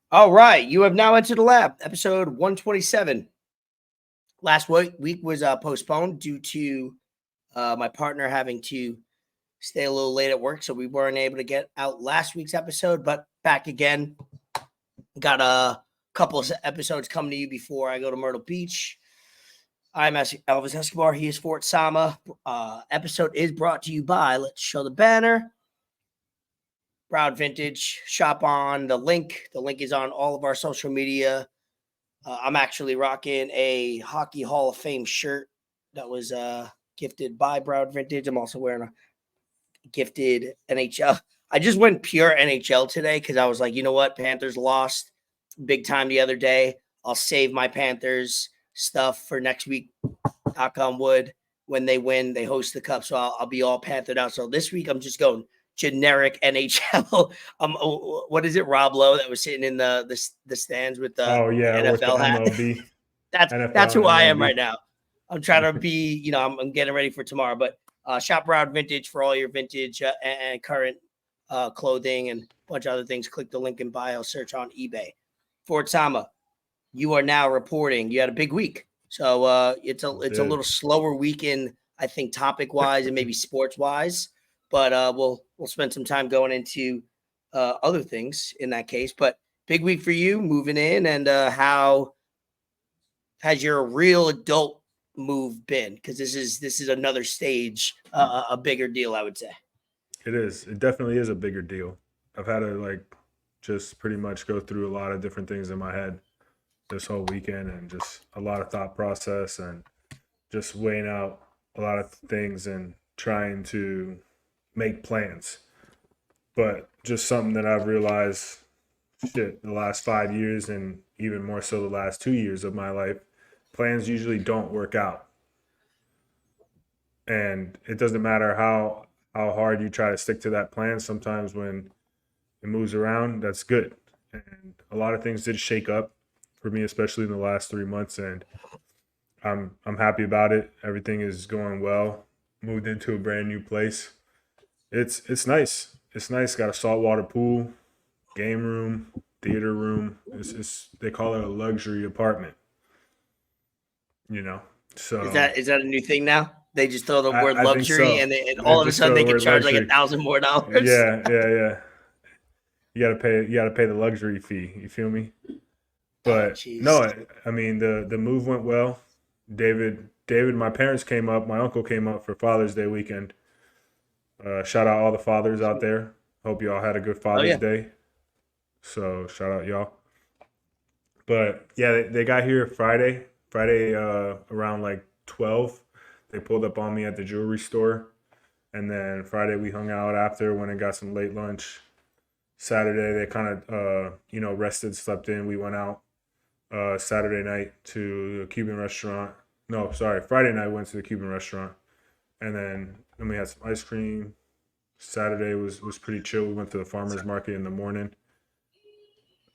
All right, you have now entered the lab, episode 127. Last week was postponed due to my partner having to stay a little late at work, so we weren't able to get out last week's episode, but back again. Got a couple of episodes coming to you before I go to Myrtle Beach. I'm Elvis Escobar. He is Fort Sama. Episode is brought to you by, let's show the banner, Broward Vintage. Shop on the link. The link is on all of our social media. I'm actually rocking a Hockey Hall of Fame shirt that was gifted by Broward Vintage. I'm also wearing a gifted NHL. I just went pure NHL today because I was like, you know what? Panthers lost big time the other day. I'll save my Panthers stuff for next week. Knock on wood. When they win, they host the cup. So I'll be all Panthered out. So this week I'm just going generic NHL. What is it? Rob Lowe that was sitting in the stands with the with the NFL hat. MLB. That's who I am right now. I'm trying to be, I'm getting ready for tomorrow. But shop Broward Vintage for all your vintage and current clothing and a bunch of other things. Click the link in bio. Search on eBay. Fort Sama, you are now reporting. You had a big week, so it's a little slower weekend, I think, topic wise and maybe sports wise. But we'll spend some time going into other things in that case. But big week for you moving in, and how has your real adult move been? Because this is another stage, a bigger deal, I would say. It is. It definitely is a bigger deal. I've had to just pretty much go through a lot of different things in my head this whole weekend, and just a lot of thought process, and just weighing out a lot of things and trying to make plans. But just something that I've realized, the last 5 years, and even more so the last 2 years of my life, plans usually don't work out. And it doesn't matter how hard you try to stick to that plan. Sometimes when it moves around, that's good. And a lot of things did shake up for me, especially in the last 3 months, and I'm happy about it. Everything is going well. Moved into a brand new place. It's nice. It's nice. Got a saltwater pool, game room, theater room. It's they call it a luxury apartment. So Is that a new thing now? They just throw the word I think luxury, so. and They all of a just sudden throw the they can word charge like luxury. $1,000 more dollars. Yeah. You gotta pay the luxury fee. You feel me? Oh, But jeez. no, I mean the move went well. David, my parents came up. My uncle came up for Father's Day weekend. Shout out all the fathers out there. Hope y'all had a good Oh Father's yeah. Day. So shout out y'all. But yeah, they got here Friday. Friday around like 12. They pulled up on me at the jewelry store. And then Friday we hung out after, went and got some late lunch. Saturday they kind of rested, slept in. We went out Saturday night to a Cuban restaurant. No, sorry, Friday night went to the Cuban restaurant, and then we had some ice cream. Saturday was pretty chill. We went to the farmers market in the morning.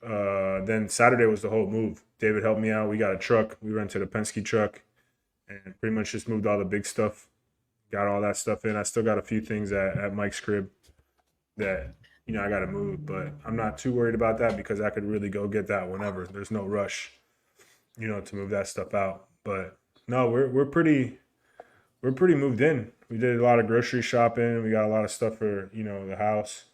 Then Saturday was the whole move. David helped me out. We got a truck. We rented a Penske truck, and pretty much just moved all the big stuff. Got all that stuff in. I still got a few things at Mike's crib that I got to move, but I'm not too worried about that because I could really go get that whenever. There's no rush, to move that stuff out. But no, we're pretty moved in. We did a lot of grocery shopping. We got a lot of stuff for the house.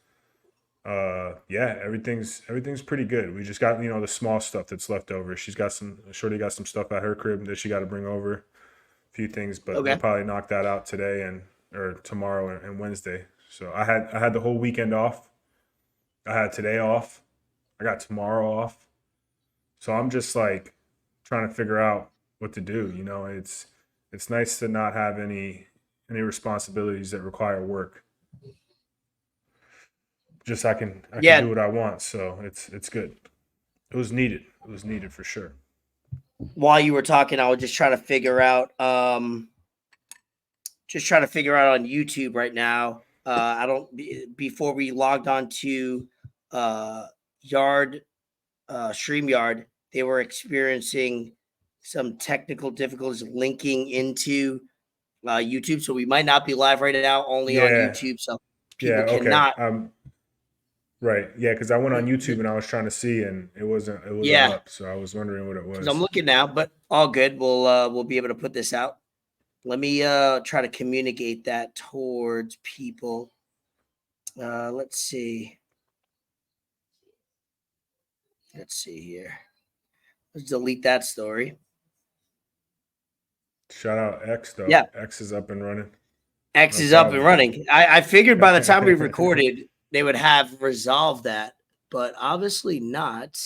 Yeah, everything's pretty good. We just got the small stuff that's left over. Shorty got some stuff at her crib that she got to bring over. A few things, but we'll Okay. probably knock that out today and or tomorrow and Wednesday. So I had the whole weekend off. I had today off. I got tomorrow off. So I'm just like trying to figure out what to do. It's nice to not have any responsibilities that require work. Just I can do Yeah. what I want. So it's good. It was needed. It was needed for sure. While you were talking, I was just trying to figure out, on YouTube right now. I don't before we logged on to Yard StreamYard, they were experiencing some technical difficulties linking into YouTube, so we might not be live right now, only on Yeah. YouTube. So Yeah. people Okay. cannot. Right. Yeah, because I went on YouTube and I was trying to see, and it wasn't Yeah, up. So I was wondering what it because I'm was. looking now, but all good. We'll be able to put this out. Let me try to communicate that towards people. Let's see. Let's see here. Let's delete that story. Shout out X though. Yeah, X is up and running. X No is up and problem. running. I figured by the time we recorded, they would have resolved that, but obviously not.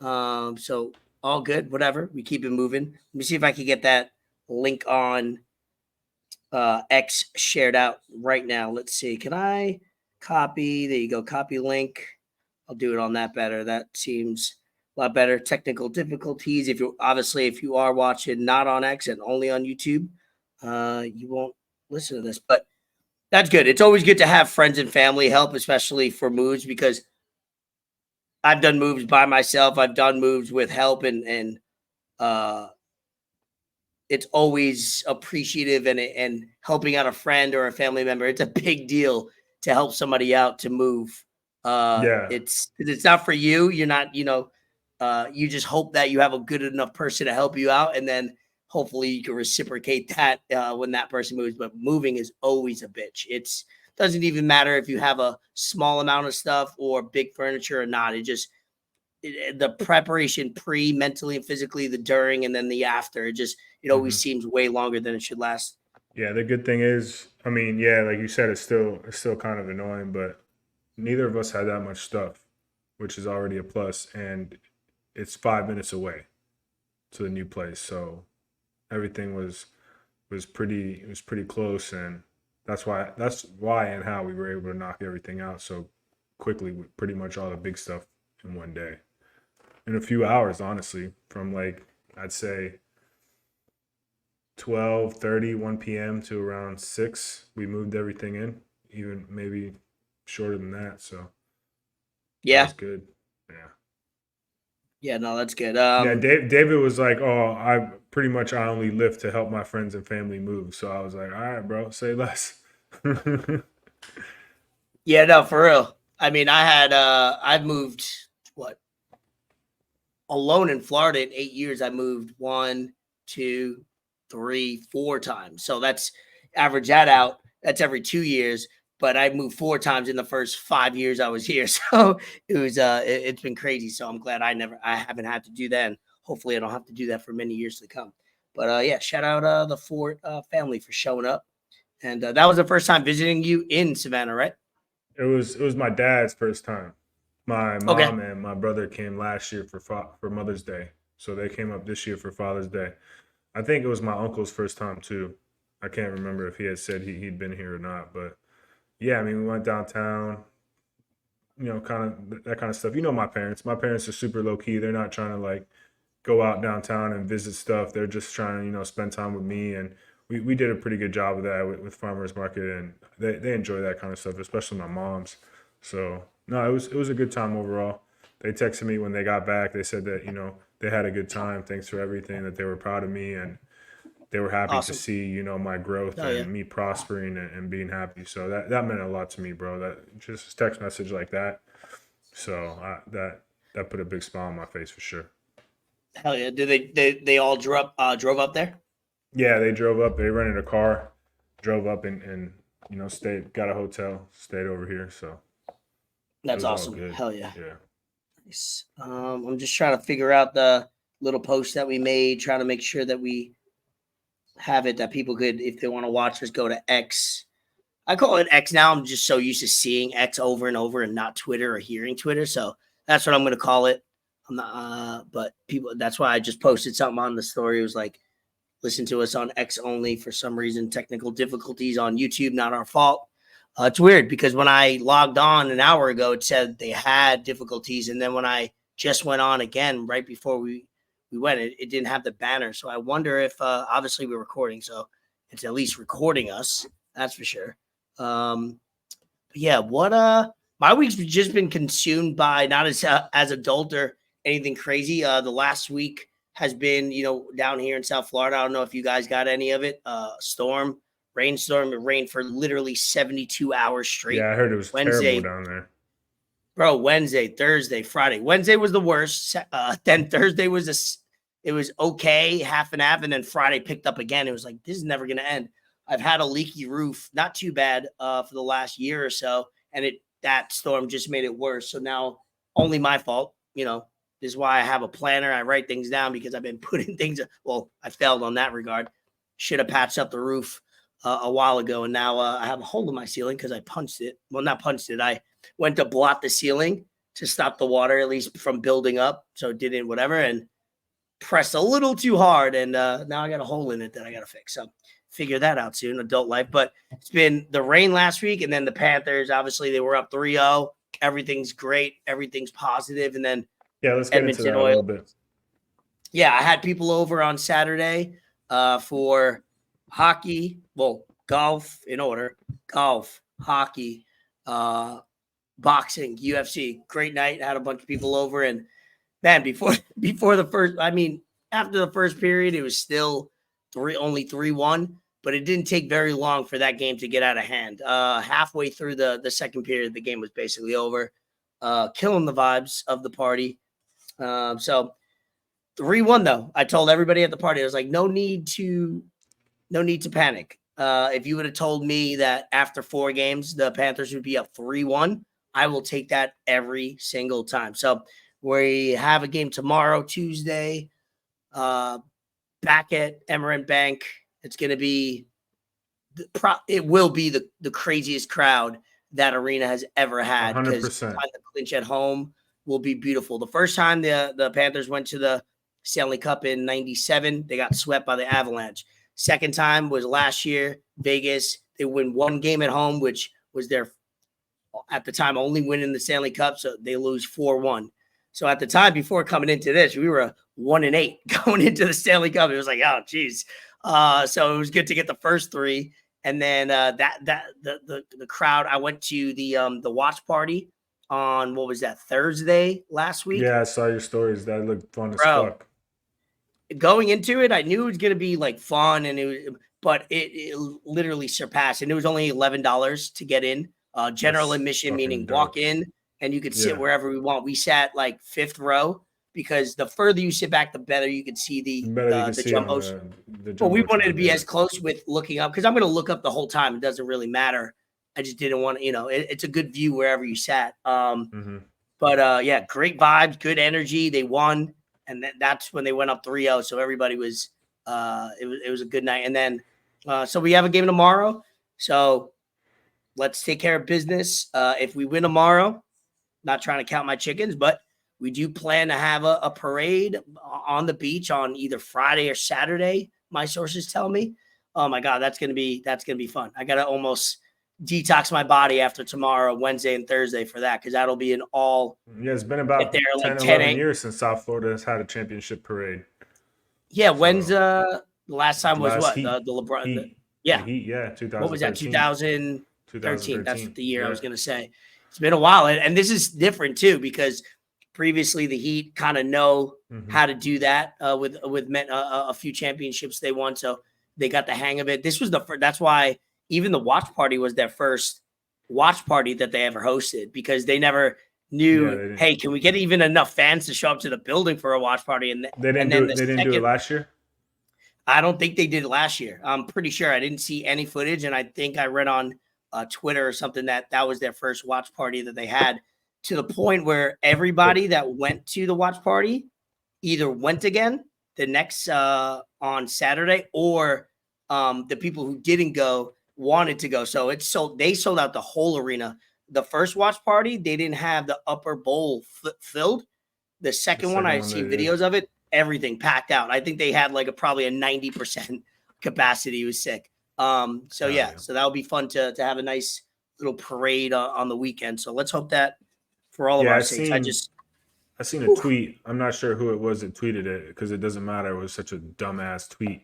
So all good, whatever. We keep it moving. Let me see if I can get that link on X shared out right now. Let's see. Can I copy? There you go. Copy link. I'll do it on that better. That seems a lot better. Technical difficulties. If you are watching not on X and only on YouTube, you won't listen to this. But that's good. It's always good to have friends and family help, especially for moves, because I've done moves by myself. I've done moves with help, and uh, it's always appreciative, and helping out a friend or a family member. It's a big deal to help somebody out to move. Yeah. It's not for you. You're not, you just hope that you have a good enough person to help you out, and then hopefully you can reciprocate that when that person moves. But moving is always a bitch. It's doesn't even matter if you have a small amount of stuff or big furniture or not. The preparation mentally and physically, the during, and then the after, it always Hmm. seems way longer than it should last. Yeah. The good thing is, I mean, yeah, like you said, it's still kind of annoying, but neither of us had that much stuff, which is already a plus, and it's 5 minutes away to the new place, so everything was pretty close, and that's why and how we were able to knock everything out so quickly with pretty much all the big stuff in one day, in a few hours, honestly, from like I'd say 12:30, 1 p.m. to around 6. We moved everything in, even maybe shorter than that. So that Yeah, was good. Yeah. yeah, no, that's good. Yeah, David was like, "Oh, I only live to help my friends and family move." So I was like, "All right, bro, say less." Yeah, no, for real. I mean, I've moved what alone in Florida in 8 years. I moved one, two, three, 4 times. So that's average that out. That's every 2 years. But I moved 4 times in the first 5 years I was here. So it's been crazy. So I'm glad I haven't had to do that. And hopefully I don't have to do that for many years to come. But yeah, shout out the Ford family for showing up. And that was the first time visiting you in Savannah, right? It was my dad's first time. My Okay. mom and my brother came last year for Mother's Day, so they came up this year for Father's Day. I think it was my uncle's first time too. I can't remember if he had said he'd been here or not, but yeah, I mean, we went downtown, kind of that kind of stuff. You know, my parents. My parents are super low key. They're not trying to like go out downtown and visit stuff. They're just trying to, spend time with me. And we did a pretty good job of that with farmers market, and they enjoy that kind of stuff, especially my mom's. So no, it was a good time overall. They texted me when they got back. They said that they had a good time. Thanks for everything. That they were proud of me, and they were happy to Awesome. see my growth Oh, yeah. and me prospering and being happy. So that meant a lot to me, bro. That just a text message like that. So that put a big smile on my face for sure. Hell yeah. Did they all drove up there? Yeah, they drove up. They rented a car, drove up and stayed, got a hotel, stayed over here. So it That's was all awesome. good. Hell yeah. Yeah. Nice. I'm just trying to figure out the little post that we made, trying to make sure that we have it that people could, if they want to watch us, go to X. I call it X now. I'm just so used to seeing X over and over and not Twitter or hearing Twitter. So that's what I'm going to call it. I'm not, but people, that's why I just posted something on the story. It was like, listen to us on X only. For some reason, technical difficulties on YouTube, not our fault. It's weird because when I logged on an hour ago, it said they had difficulties. And then when I just went on again, right before we went, it didn't have the banner. So I wonder if, obviously we're recording. So it's at least recording us. That's for sure. But yeah, my week's just been consumed by not as adult or anything crazy. The last week has been, down here in South Florida. I don't know if you guys got any of it. Rainstorm. It rained for literally 72 hours straight. Yeah, I heard it was terrible Wednesday, down there. Bro, Wednesday, Thursday, Friday. Wednesday was the worst. Then Thursday was it was okay, half and half, and then Friday picked up again. It was like, this is never going to end. I've had a leaky roof, not too bad for the last year or so, and that storm just made it worse. So now only my fault. This is why I have a planner. I write things down because I've been putting things. Well, I failed on that regard. Should have patched up the roof a while ago, and now I have a hole in my ceiling because I punched it. Well, not punched it. I went to blot the ceiling to stop the water at least from building up, so it didn't whatever, and pressed a little too hard, and now I got a hole in it that I got to fix. So figure that out soon, adult life. But it's been the rain last week, and then the Panthers, obviously they were up 3-0. Everything's great. Everything's positive. And then let's get into that a little bit. Yeah, I had people over on Saturday for hockey, golf in order, golf, hockey, boxing, UFC. Great night. Had a bunch of people over, and man, before the first, after the first period, it was still only 3-1, but it didn't take very long for that game to get out of hand. Halfway through the second period, the game was basically over, killing the vibes of the party. So 3-1 though. I told everybody at the party, I was like, no need to panic. If you would have told me that after 4 games, the Panthers would be up 3-1, I will take that every single time. So we have a game tomorrow, Tuesday, back at Emirates Bank. It's going to be it will be the craziest crowd that arena has ever had. 100%. The clinch at home will be beautiful. The first time the Panthers went to the Stanley Cup in '97, they got swept by the Avalanche. Second time was last year, Vegas. They win 1 game at home, which was their, at the time, only winning the Stanley Cup. So they lose 4-1. So at the time before coming into this, we were 1-8 going into the Stanley Cup. It was like, oh, geez. So it was good to get the first 3. And then the crowd, I went to the watch party on, what was that, Thursday last week? Yeah, I saw your stories. That looked fun as fuck. Going into it, I knew it was going to be like fun, but it literally surpassed. And it was only $11 to get in. General admission, meaning walk in, and you could sit wherever we want. We sat like 5th row because the further you sit back, the better you could see the jumbos. But we wanted to be as close with looking up because I'm going to look up the whole time. It doesn't really matter. I just didn't want to, it's a good view wherever you sat. But yeah, great vibes, good energy. They won, and that's when they went up 3-0. So everybody was, it was a good night. And then, so we have a game tomorrow. So let's take care of business. If we win tomorrow, not trying to count my chickens, but we do plan to have a parade on the beach on either Friday or Saturday. My sources tell me. Oh my God, that's gonna be fun. I gotta almost detox my body after tomorrow, Wednesday and Thursday for that, because that'll be an all. Yeah, it's been about 10, 11 years since South Florida has had a championship parade. Yeah, when's the last time was what? Heat, the LeBron. Heat, yeah, Heat, yeah, 2013. What was that? 2013. That's the year I was gonna say. It's been a while, and this is different too because previously the Heat kind of know how to do that with a few championships they won, so they got the hang of it. This was the first. That's why even the watch party was their first watch party that they ever hosted because they never knew. Hey, can we get even enough fans to show up to the building for a watch party? And they didn't do it. They didn't do it last year. I don't think they did it last year. I'm pretty sure I didn't see any footage, and I think I read on Twitter or something that was their first watch party that they had, to the point where everybody that went to the watch party either went again the next on Saturday, or the people who didn't go wanted to go. So they sold out the whole arena. The first watch party, they didn't have the upper bowl filled. The second one, I've seen videos of it, everything packed out. I think they had like probably a 90% capacity. It was sick. So that'll be fun to have a nice little parade on the weekend. So let's hope that for all of our sakes. I seen a tweet. I'm not sure who it was that tweeted it because it doesn't matter. It was such a dumbass tweet.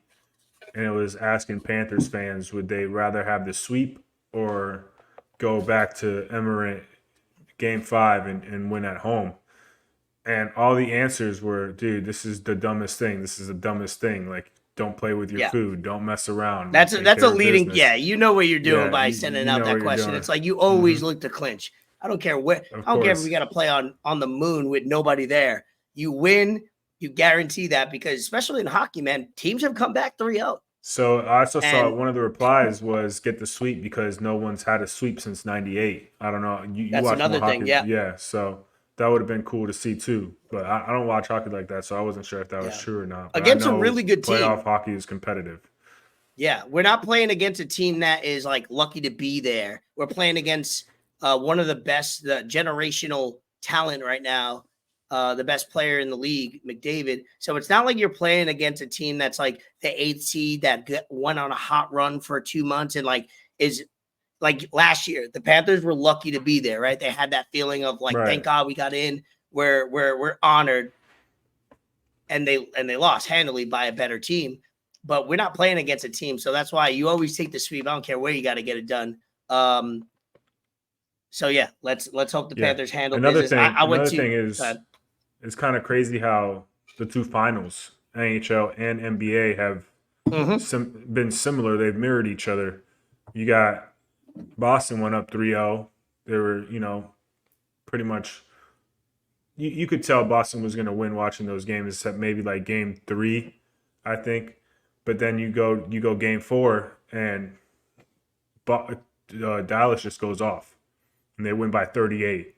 And it was asking Panthers fans, would they rather have the sweep or go back to Emirates Game 5 and win at home? And all the answers were, dude, this is the dumbest thing. This is the dumbest thing. Like, don't play with your food. Don't mess around. That's a leading. Business. Yeah, you know what you're doing by sending out that question. It's like you always look to clinch. I don't care where. Of I don't care if course. we got to play on the moon with nobody there. You win, you guarantee that, because especially in hockey, man, teams have come back 3-0. So I also saw And one of the replies was get the sweep because no one's had a sweep since '98. I don't know. You that's watch more another thing. hockey, Yeah. yeah. So that would have been cool to see too. But I don't watch hockey like that, so I wasn't sure if that was Yeah. true or not. But I Against a know really good team. playoff hockey is competitive. Yeah, we're not playing against a team that is like lucky to be there. We're playing against one of the best, the generational talent right now, the best player in the league, McDavid. So it's not like you're playing against a team that's like the 8th seed that went on a hot run for 2 months and like is like last year. The Panthers were lucky to be there, right? They had that feeling of like, thank Right. God we got in. We're honored, and they lost handily by a better team. But we're not playing against a team, so that's why you always take the sweep. I don't care where you got to get it done. So yeah, let's hope the Panthers handle business. Another thing is it's kind of crazy how the two finals, NHL and NBA, have been similar. They've mirrored each other. You got Boston went up 3-0. They were, pretty much. You could tell Boston was going to win watching those games, except maybe like game 3, I think. But then you go game 4 and Dallas just goes off and they win by 38.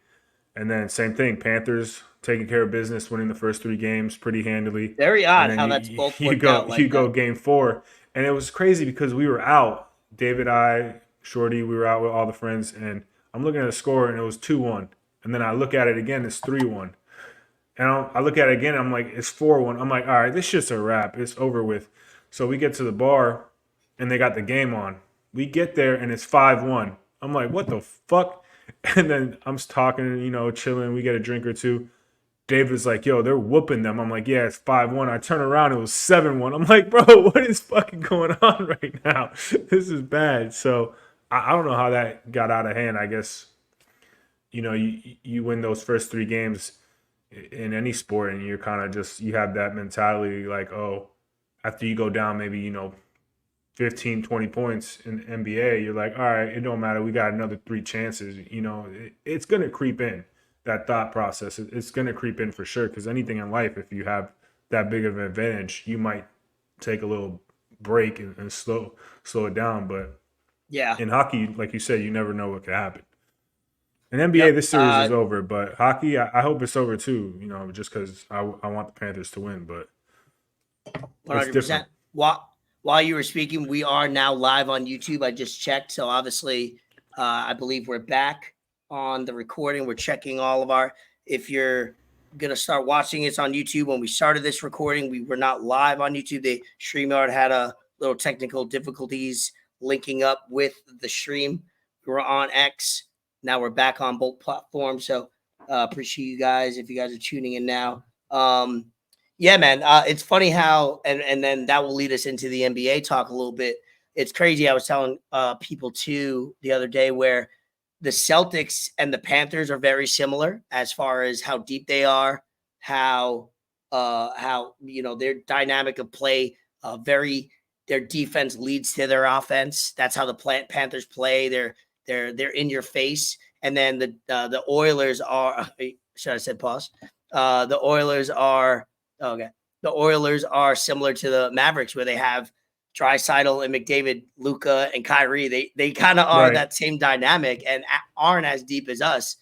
And then same thing, Panthers taking care of business, winning the first 3 games pretty handily. Very odd how that's both worked out like you go that. game 4, and it was crazy because we were out. David, Shorty, we were out with all the friends, and I'm looking at the score and it was 2-1. And then I look at it again, it's 3-1. And I look at it again, I'm like, it's 4-1. I'm like, all right, this shit's a wrap. It's over with. So we get to the bar, and they got the game on. We get there, and it's 5-1. I'm like, what the fuck? And then I'm talking, chilling. We get a drink or two. David's like, yo, they're whooping them. I'm like, yeah, it's 5-1. I turn around, it was 7-1. I'm like, bro, what is fucking going on right now? This is bad. So I don't know how that got out of hand. I guess, you win those first 3 games in any sport, and you're kind of just, you have that mentality like, oh, after you go down maybe, 15, 20 points in the NBA, you're like, all right, it don't matter. We got another 3 chances. It's going to creep in, that thought process. It's going to creep in for sure, because anything in life, if you have that big of an advantage, you might take a little break and slow it down. But yeah, in hockey, like you said, you never know what could happen. In NBA, this series is over, but hockey, I hope it's over too, just because I want the Panthers to win, but 100%. While you were speaking, we are now live on YouTube. I just checked. So obviously, I believe we're back on the recording. We're checking all of our, if you're going to start watching it's on YouTube. When we started this recording, we were not live on YouTube. The StreamYard had a little technical difficulties linking up with the stream. We were on X. Now we're back on both platforms. So appreciate you guys if you guys are tuning in now. Yeah, man. It's funny how, and then that will lead us into the NBA talk a little bit. It's crazy. I was telling people too the other day where the Celtics and the Panthers are very similar as far as how deep they are, how their dynamic of play, their defense leads to their offense. That's how the Panthers play. They're in your face. And then the Oilers are, should I say pause? The Oilers are, okay. The Oilers are similar to the Mavericks, where they have Draisaitl and McDavid, Luka and Kyrie. They kind of are that same dynamic and aren't as deep as us.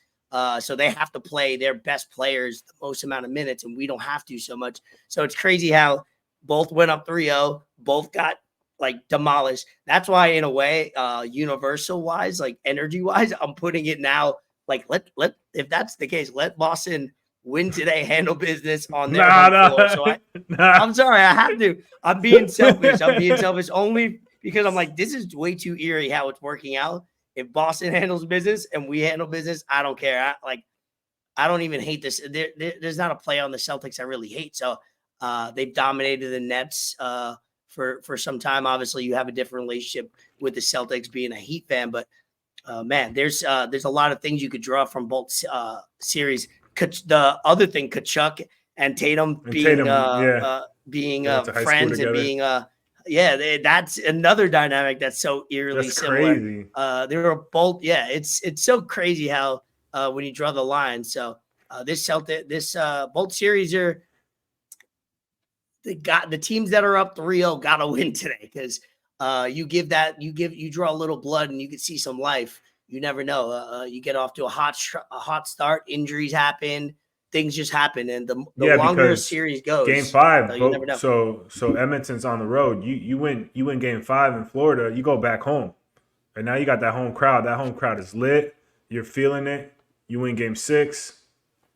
So they have to play their best players the most amount of minutes, and we don't have to so much. So it's crazy how both went up 3-0, both got like demolished. That's why, in a way, universal wise, like energy wise, I'm putting it now. Like let if that's the case, let Boston win today, handle business on their floor. So I'm sorry, I have to. I'm being selfish. I'm being selfish only because I'm like, this is way too eerie how it's working out. If Boston handles business and we handle business, I don't care. I don't even hate this. There's not a play on the Celtics I really hate. So they've dominated the Nets for some time. Obviously, you have a different relationship with the Celtics being a Heat fan, but man, there's a lot of things you could draw from both series. The other thing, Kachuk and Tatum being friends and being that's another dynamic that's so eerily similar. Crazy. They were both, it's so crazy how when you draw the line. So this both series are the teams that are up 3-0 got to win today because you draw a little blood and you can see some life. You never know. You get off to a hot start, injuries happen, things just happen, and the longer a series goes, Game 5, you never know. So Edmonton's on the road. You win Game 5 in Florida. You go back home, and now you got that home crowd. That home crowd is lit. You're feeling it. You win Game 6.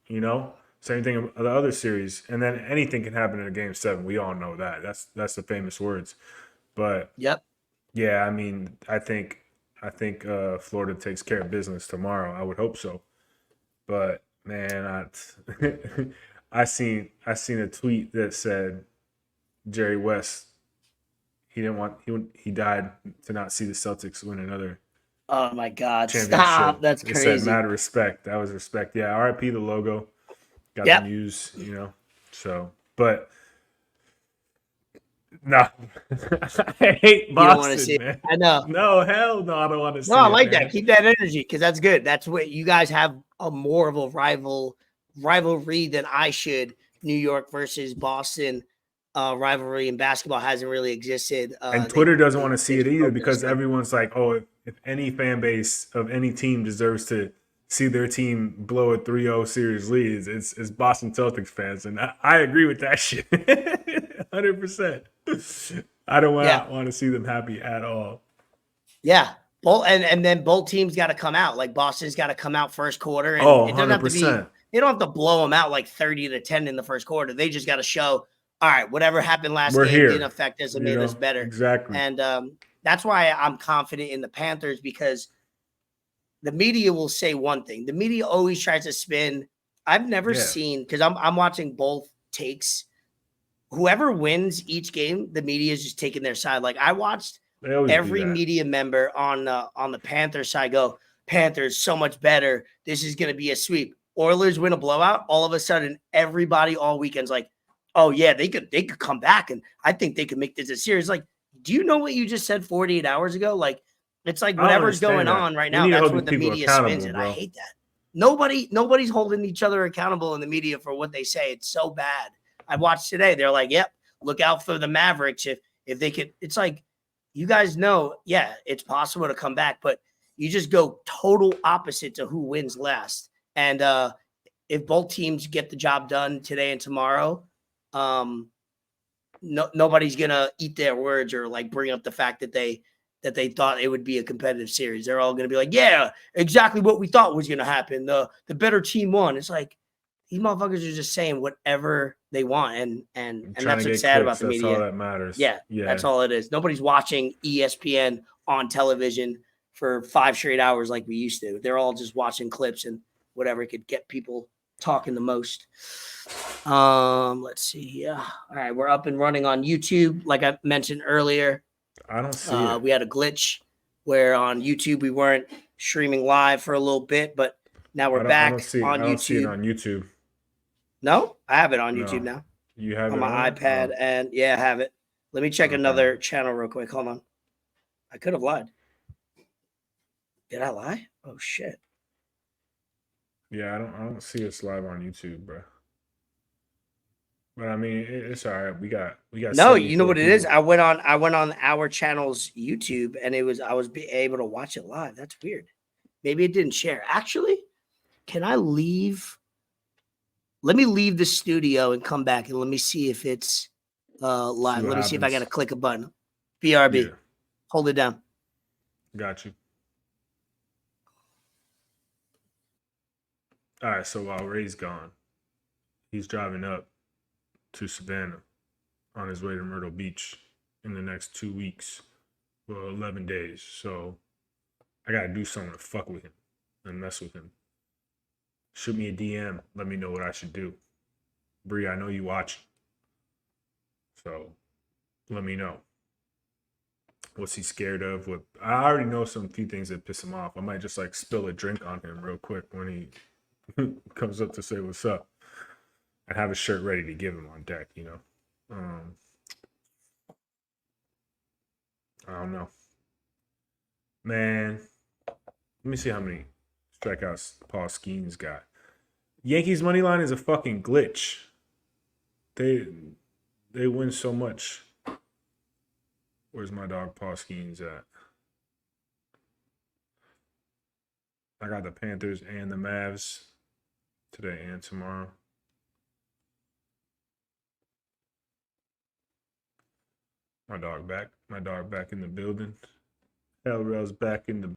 You know, same thing in the other series, and then anything can happen in a Game 7. We all know that. That's the famous words. But yep. Yeah, I mean, I think Florida takes care of business tomorrow. I would hope so. But man, I seen a tweet that said Jerry West he died to not see the Celtics win another. Oh my God! Championship. Stop! That's crazy. It said matter of respect. That was respect. Yeah, RIP the logo. Got the news, So, but. No, I hate Boston. You don't want to see it. I know. No, hell no, I don't want to see it. No, I like that. Keep that energy because that's good. That's what you guys have a more of a rivalry than I should. New York versus Boston rivalry in basketball hasn't really existed. And Twitter doesn't want to see it either because everyone's like, oh, if any fan base of any team deserves to see their team blow a 3-0 series lead, it's Boston Celtics fans. And I agree with that shit 100%. I don't want to see them happy at all. Yeah. And then both teams got to come out. Like Boston's got to come out first quarter. And it doesn't 100%. Have to be, they don't have to blow them out like 30-10 in the first quarter. They just got to show, all right, whatever happened last game didn't affect us and made us better. Exactly. And that's why I'm confident in the Panthers because the media will say one thing. The media always tries to spin. I've never seen, because I'm watching both takes. Whoever wins each game, the media is just taking their side. Like I watched every media member on the Panthers side go, Panthers so much better. This is going to be a sweep. Oilers win a blowout. All of a sudden, everybody all weekend's like, oh yeah, they could come back, and I think they could make this a series. Like, do you know what you just said 48 hours ago? Like, it's like whatever's going on right now. That's what the media spins it. I hate that. Nobody's holding each other accountable in the media for what they say. It's so bad. I watched today. They're like, yep, look out for the Mavericks. If they could, it's like, you guys know, yeah, it's possible to come back, but you just go total opposite to who wins last. And if both teams get the job done today and tomorrow, nobody's going to eat their words or like bring up the fact that they thought it would be a competitive series. They're all going to be like, yeah, exactly what we thought was going to happen. The better team won. It's like, these motherfuckers are just saying whatever they want, and that's what's sad about the media. That's all that matters. Yeah, that's all it is. Nobody's watching ESPN on television for 5 straight hours like we used to. They're all just watching clips and whatever could get people talking the most. Let's see. Yeah. All right, we're up and running on YouTube, like I mentioned earlier. I don't see it. We had a glitch where on YouTube we weren't streaming live for a little bit, but now we're back on YouTube. I don't see it on YouTube. No, I have it on YouTube now. You have on it my iPad, and I have it. Let me check another channel real quick. Hold on. I could have lied. Did I lie? Oh shit. Yeah, I don't see us live on YouTube, bro. But I mean, it's all right. We got. No, you know what it is? I went on our channel's YouTube, and I was able to watch it live. That's weird. Maybe it didn't share. Actually, can I leave? Let me leave the studio and come back, and let me see if it's live. Let me see if I got to click a button. BRB. Yeah. Hold it down. Got you. All right, so while Ray's gone, he's driving up to Savannah on his way to Myrtle Beach in the next 2 weeks. Well, 11 days. So I got to do something to fuck with him and mess with him. Shoot me a DM. Let me know what I should do. Bree, I know you watch. So let me know. What's he scared of? I already know some few things that piss him off. I might just like spill a drink on him real quick when he comes up to say what's up. And have a shirt ready to give him on deck, you know. I don't know. Man, let me see how many strikeouts Paul Skeens got. Yankees money line is a fucking glitch. They win so much. Where's my dog Paul Skeens at? I got the Panthers and the Mavs today and tomorrow. My dog back in the building. Hellrail's back in the.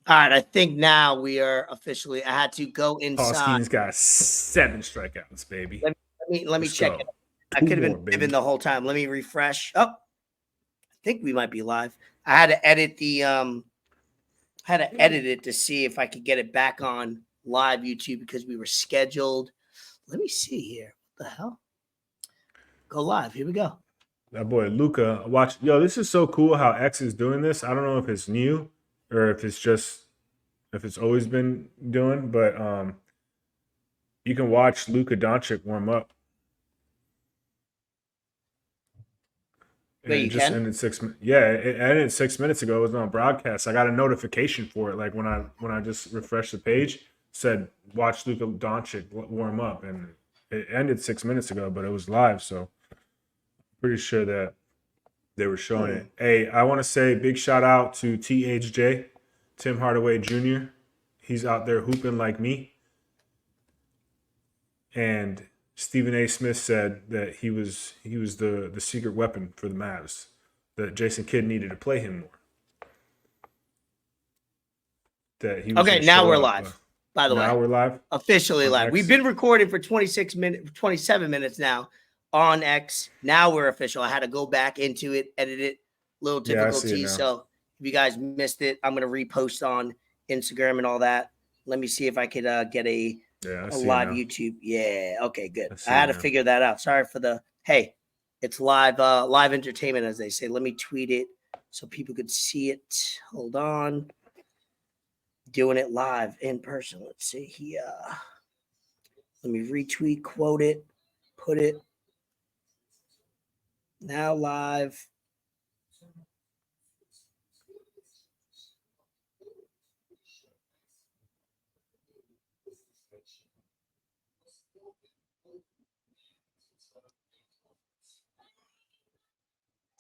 All right, I think now we are officially. I had to go inside. Paul Skeens got 7 strikeouts, baby. Let me check it. I could have been Vibin the whole time. Let me refresh. Oh, I think we might be live. I had to edit it to see if I could get it back on live YouTube because we were scheduled. Let me see here. What the hell? Go live. Here we go. That boy Luca, watch. Yo, this is so cool how X is doing this. I don't know if it's new or if it's always been doing, but you can watch Luka Doncic warm up. Wait, you can? Ended 6 minutes. Yeah, it ended 6 minutes ago. It was on broadcast. I got a notification for it. Like when I just refreshed the page, said watch Luka Doncic warm up, and it ended 6 minutes ago, but it was live, so pretty sure that they were showing it. Hey, I want to say big shout out to THJ, Tim Hardaway Jr. He's out there hooping like me. And Stephen A. Smith said that he was the secret weapon for the Mavs, that Jason Kidd needed to play him more. That he was okay, now we're live. By the way, now we're live. Officially live. X. We've been recording for 27 minutes now on X. Now we're official. I had to go back into it, edit it. Little difficulty. So if you guys missed it, I'm gonna repost on Instagram and all that. Let me see if I could get a live YouTube. Yeah. Okay, good. I had to figure that out. Sorry for the it's live entertainment, as they say. Let me tweet it so people could see it. Hold on. Doing it live in person. Let's see here. Let me retweet, quote it, put it. Now live.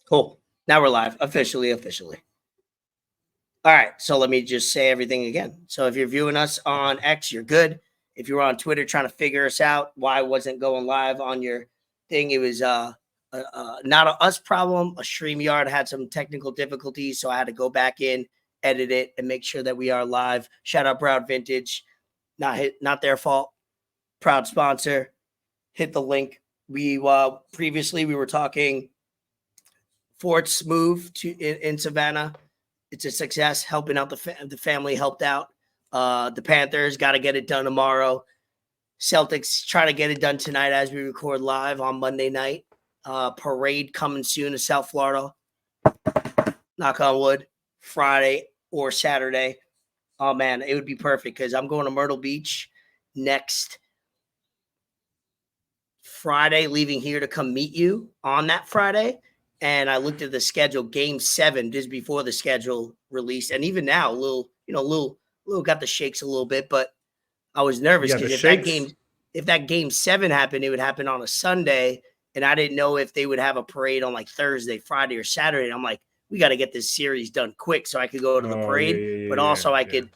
Cool. Now we're live. Officially. All right. So let me just say everything again. So if you're viewing us on X, you're good. If you're on Twitter trying to figure us out, why wasn't going live on your thing, it was not a us problem. A StreamYard had some technical difficulties, so I had to go back in, edit it, and make sure that we are live. Shout out Broward Vintage. Not their fault. Proud sponsor. Hit the link. We previously we were talking Fort's move to in Savannah. It's a success. Helping out the family helped out. The Panthers got to get it done tomorrow. Celtics trying to get it done tonight as we record live on Monday night. Parade coming soon to South Florida. Knock on wood. Friday or Saturday. Oh, man, it would be perfect because I'm going to Myrtle Beach next Friday, leaving here to come meet you on that Friday. And I looked at the schedule, game 7, just before the schedule released. And even now, little got the shakes a little bit, but I was nervous because if that game 7 happened, it would happen on a Sunday. And I didn't know if they would have a parade on like Thursday, Friday, or Saturday. And I'm like, we got to get this series done quick so I could go to the parade, but also I could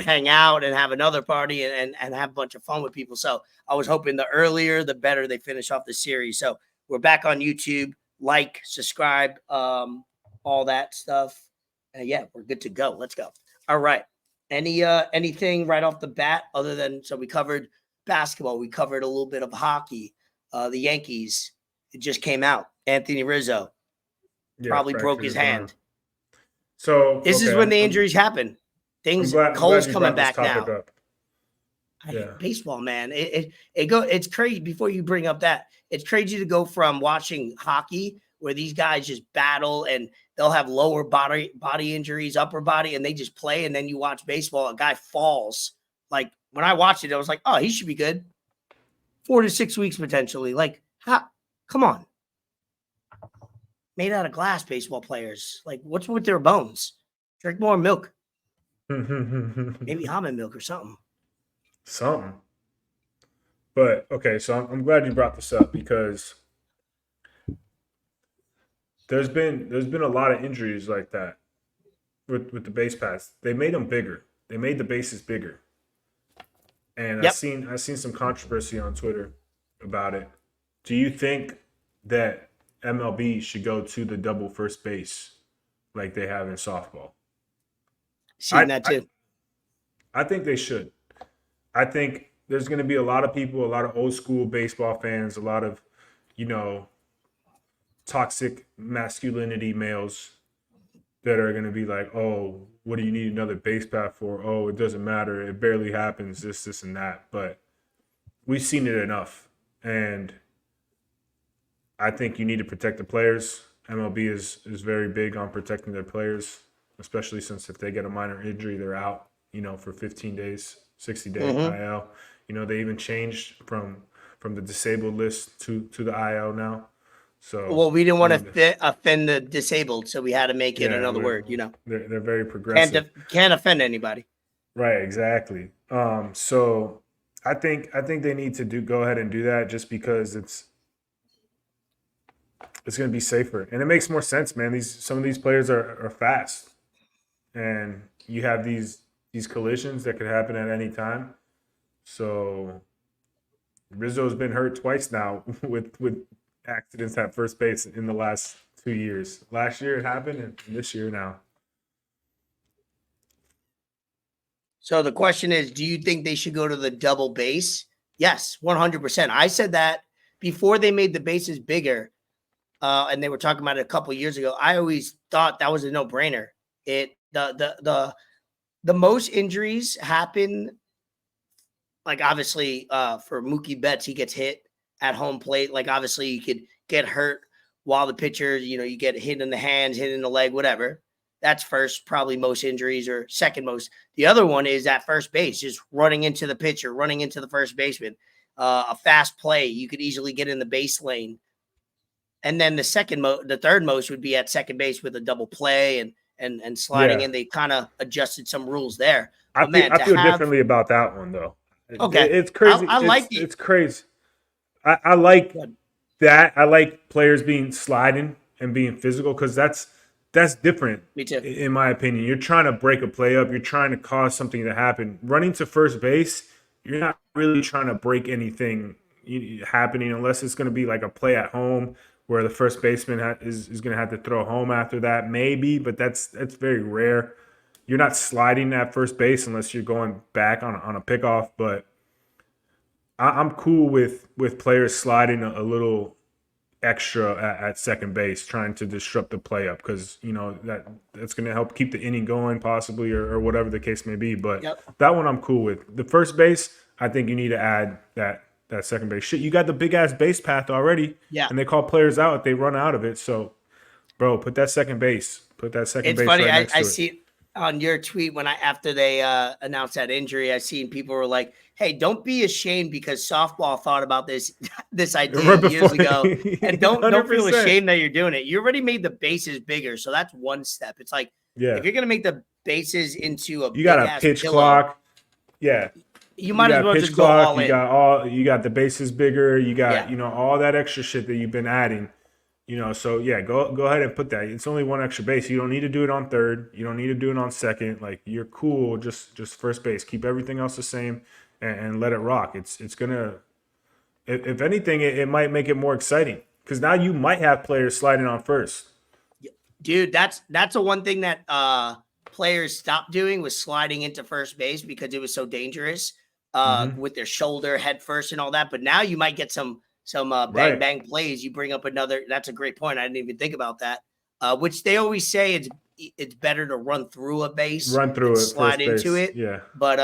hang out and have another party and have a bunch of fun with people. So I was hoping the earlier, the better they finish off the series. So we're back on YouTube. Like, subscribe, all that stuff. Yeah, we're good to go. Let's go. All right. Anything right off the bat other than, so we covered basketball. We covered a little bit of hockey. The Yankees, it just came out. Anthony Rizzo probably broke his hand. So this is when the injuries happen. Cole's coming back now. I hate baseball, man. It's crazy. Before you bring up that, it's crazy to go from watching hockey where these guys just battle and they'll have lower body injuries, upper body, and they just play. And then you watch baseball, a guy falls. Like when I watched it, I was like, oh, he should be good. 4 to 6 weeks potentially. Like, come on. Made out of glass baseball players. Like, what's with their bones? Drink more milk. Maybe almond milk or something. Something. But okay, so I'm glad you brought this up because there's been a lot of injuries like that with the base pads. They made them bigger. They made the bases bigger. And Yep. I seen some controversy on Twitter about it. Do you think that MLB should go to the double first base like they have in softball? Seen that too. I think they should. I think there's going to be a lot of people, a lot of old school baseball fans, a lot of, you know, toxic masculinity males that are going to be like, oh, what do you need another base path for? Oh, it doesn't matter. It barely happens, this, and that. But we've seen it enough. And I think you need to protect the players. MLB is very big on protecting their players, especially since if they get a minor injury, they're out, for 15 days, 60-day IL. They even changed from the disabled list to the IL now. So well, we didn't want to offend the disabled, so we had to make it another word. They're very progressive. Can't offend anybody. Right, exactly. So I think they need to go ahead and do that just because it's going to be safer and it makes more sense, man. Some of these players are fast, and you have these collisions that could happen at any time. So Rizzo's been hurt twice now with accidents at first base in the last 2 years. Last year it happened, and this year now. So the question is, do you think they should go to the double base? Yes, 100%. I said that before they made the bases bigger, and they were talking about it a couple of years ago. I always thought that was a no-brainer. The most injuries happen, like obviously for Mookie Betts, he gets hit at home plate. Like obviously you could get hurt while the pitcher, you get hit in the hands, hit in the leg, whatever. That's first, probably most injuries, or second most. The other one is at first base, just running into the pitcher, running into the first baseman. A fast play, you could easily get in the base lane. And then the third most would be at second base with a double play and sliding in. They kind of adjusted some rules there. I feel differently about that one though. Okay, it's crazy. I like it's crazy. I like that. I like players being sliding and being physical because that's different. Me too. In my opinion, you're trying to break a play up. You're trying to cause something to happen. Running to first base, you're not really trying to break anything happening unless it's going to be like a play at home where the first baseman is going to have to throw home after that, maybe, but that's very rare. You're not sliding at first base unless you're going back on a pickoff, but I'm cool with players sliding a little extra at second base, trying to disrupt the play up because that's going to help keep the inning going possibly or whatever the case may be. But that one I'm cool with. The first base, I think you need to add that second base. Shit, you got the big ass base path already, and they call players out if they run out of it. So, bro, put that second base. Base. It's funny. Right next to it. See on your tweet when after they announced that injury, I seen people were like, "Hey, don't be ashamed because softball thought about this idea years ago, and don't feel ashamed that you're doing it. You already made the bases bigger, so that's one step. It's like if you're gonna make the bases into you got a pitch clock, You might as well just go all in. You got the bases bigger. You got all that extra shit that you've been adding. So go ahead and put that. It's only one extra base. You don't need to do it on third. You don't need to do it on second. Like you're cool. Just first base. Keep everything else the same and let it rock. It's gonna. If anything, it might make it more exciting because now you might have players sliding on first. Dude, that's the one thing that players stopped doing was sliding into first base because it was so dangerous. With their shoulder, head first, and all that. But now you might get some bang plays. You bring up another. That's a great point. I didn't even think about that. Which they always say it's better to run through a base, slide into it. Yeah. But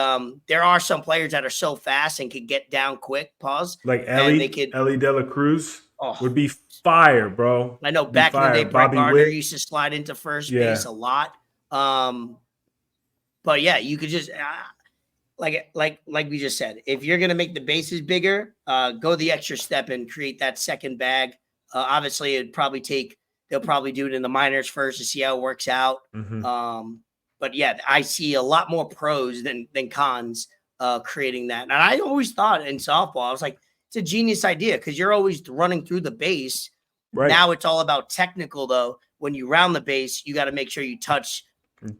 there are some players that are so fast and can get down quick. Pause. Like Ellie De La Cruz would be fire, bro. I know back in the day, Brett Gardner used to slide into first base a lot. But yeah, you could just. Like we just said, if you're gonna make the bases bigger, go the extra step and create that second bag. Obviously, they'll probably do it in the minors first to see how it works out. But yeah, I see a lot more pros than cons creating that. And I always thought in softball, I was like, it's a genius idea because you're always running through the base. Right. Now it's all about technical though. When you round the base, you got to make sure you touch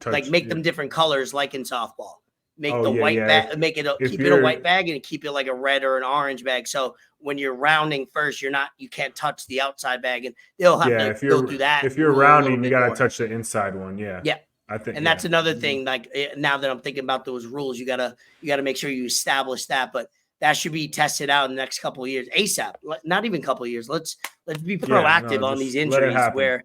like make them different colors, like in softball. Make the white bag, make it keep it a white bag and keep it like a red or an orange bag. So when you're rounding first, you can't touch the outside bag, and they'll have to go through that. If you're rounding, you got to touch the inside one. Yeah. Yeah. I think, and that's another thing. Like now that I'm thinking about those rules, you gotta make sure you establish that. But that should be tested out in the next couple of years, ASAP. Not even a couple of years. Let's be proactive on these injuries where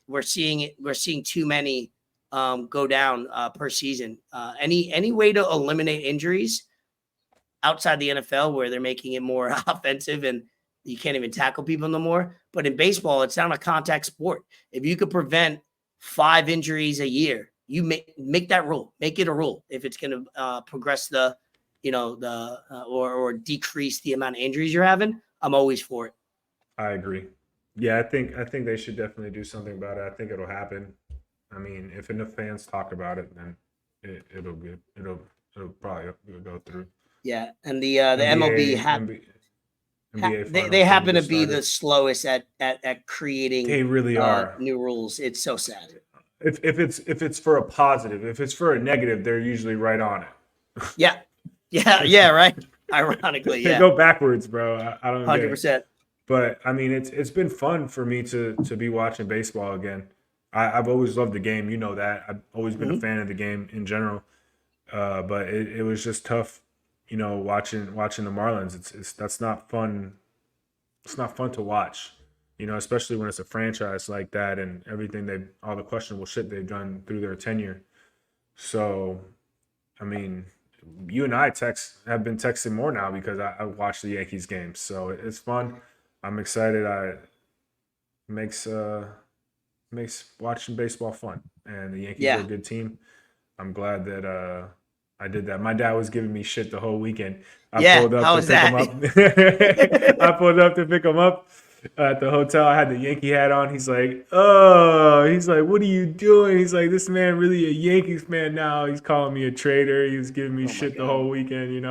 we're seeing too many go down per season. Any way to eliminate injuries outside the NFL where they're making it more offensive and you can't even tackle people no more. But in baseball, it's not a contact sport. If you could prevent 5 injuries a year, you make that rule. Make it a rule. If it's going to progress or decrease the amount of injuries you're having, I'm always for it. I agree. Yeah, I think they should definitely do something about it. I think it'll happen. I mean, if enough fans talk about it, then it'll probably go through. Yeah, and the MLB they happen to be the slowest at creating. They really are new rules. It's so sad. If it's for a positive, if it's for a negative, they're usually right on it. Yeah, right. Ironically, they go backwards, bro. I don't 100%. But I mean, it's been fun for me to be watching baseball again. I've always loved the game, you know that. I've always been a fan of the game in general. But it was just tough, watching the Marlins. That's not fun. It's not fun to watch, especially when it's a franchise like that and everything all the questionable shit they've done through their tenure. So, I mean, you and I have been texting more now because I watch the Yankees games. So it's fun. I'm excited. Makes watching baseball fun, and the Yankees are a good team. I'm glad that I did that. My dad was giving me shit the whole weekend. I pulled up to pick him up. I pulled up to pick him up at the hotel. I had the Yankee hat on. He's like, what are you doing? He's like, this man really a Yankees fan now. He's calling me a traitor. He was giving me shit the whole weekend,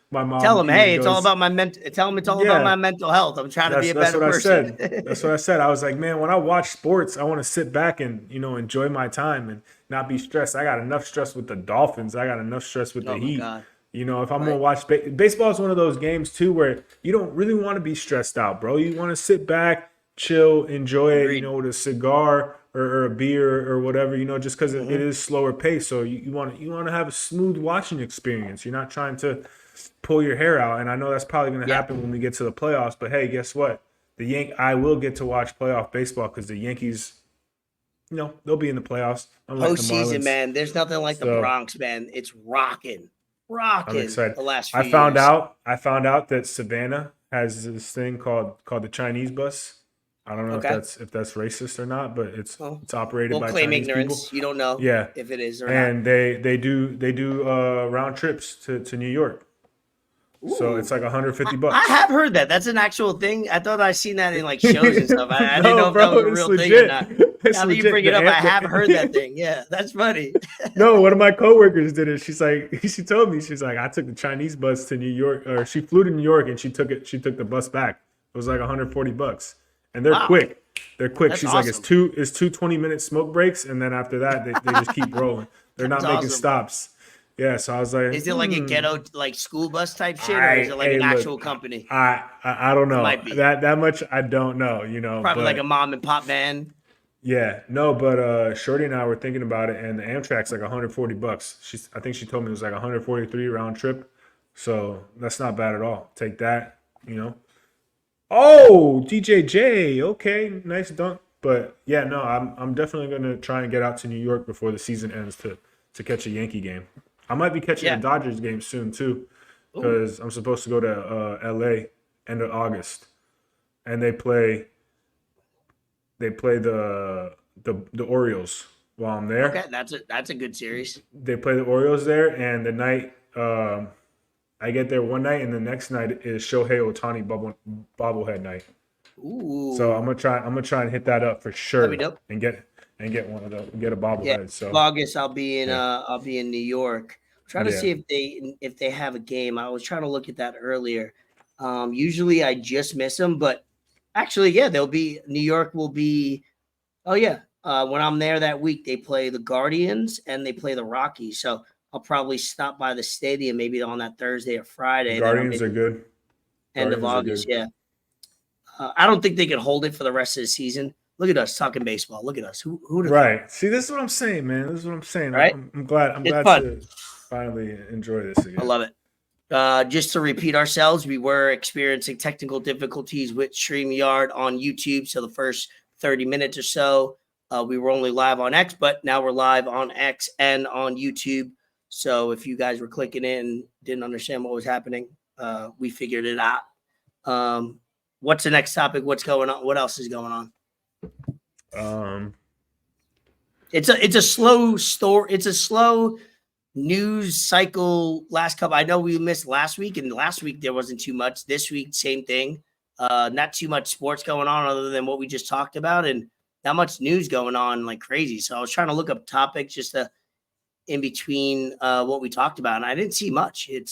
My mom. Tell him, hey, it's all about my mental. Tell him it's all about my mental health. I'm trying to be a better person. That's what I said. I was like, man, when I watch sports, I want to sit back and enjoy my time and not be stressed. I got enough stress with the Dolphins. I got enough stress with the Heat. God. If I'm gonna watch baseball, is one of those games too where you don't really want to be stressed out, bro. You want to sit back, chill, enjoy it. With a cigar or a beer or whatever. Just because it is slower pace. So you want to have a smooth watching experience. You're not trying to pull your hair out, and I know that's probably going to happen when we get to the playoffs. But hey, guess what? I will get to watch playoff baseball because the Yankees, they'll be in the playoffs. Postseason, man. There's nothing like the Bronx, man. It's rocking. I'm excited. The last few I found out that Savannah has this thing called the Chinese bus. I don't know if that's racist or not, but it's operated by claim Chinese ignorance. people. You don't know if it is or not. And they do round trips to New York. Ooh. So it's like $150. I have heard that. That's an actual thing. I thought I seen that in like shows and stuff. I didn't know if that was a real thing or not. Now that you bring it up, I have heard that thing. Yeah, that's funny. No, one of my coworkers did it. She told me, she's like, I took the Chinese bus to New York, or she flew to New York and she took the bus back. It was like $140. And they're quick. They're quick. That's she's awesome. Like, it's two 20-minute smoke breaks, and then after that they just keep rolling. They're not making stops. Yeah, so I was like, is it like a ghetto like school bus type shit, or is it like an actual company? I don't know. Might be. That much I don't know. Probably like a mom and pop van. Yeah, no, but Shorty and I were thinking about it, and the Amtrak's like $140. I think she told me it was like 143 round trip, so that's not bad at all. Take that, Oh, DJJ, okay, nice dunk. But yeah, no, I'm definitely gonna try and get out to New York before the season ends to catch a Yankee game. I might be catching a Dodgers game soon too, because I'm supposed to go to LA end of August, and they play the Orioles while I'm there. Okay, that's a good series. They play the Orioles there, and the night I get there one night, and the next night is Shohei Ohtani bobblehead night. Ooh! So I'm gonna try and hit that up for sure, That'd be dope. and and get a Yeah, bobblehead. So August I'll be in yeah, New York. Trying to yeah. see if they have a game. I was trying to look at that earlier. Usually I just miss them, but actually, yeah, they'll be New York will be. Oh yeah, when I'm there that week, they play the Guardians and they play the Rockies. So I'll probably stop by the stadium maybe on that Thursday or Friday, and then I'm Guardians in are good. end of Guardians are August. good. Yeah, I don't think they can hold it for the rest of the season. Look at us talking baseball. Look at us. Who would have thought? Right. See, this is what I'm saying, man. This is what I'm saying. Right? I'm glad. I'm It's glad fun. to finally enjoy this I again. love it. Just to repeat ourselves, we were experiencing technical difficulties with StreamYard on YouTube. So the first 30 minutes or so, we were only live on X, but now we're live on X and on YouTube. So if you guys were clicking in and didn't understand what was happening, we figured it out. What's the next topic? What's going on? What else is going on? It's a slow story. It's a slow news cycle last couple. I know we missed last week, and last week there wasn't too much. This week, same thing. Not too much sports going on other than what we just talked about, and not much news going on like crazy. So I was trying to look up topics just to in between what we talked about, and I didn't see much. I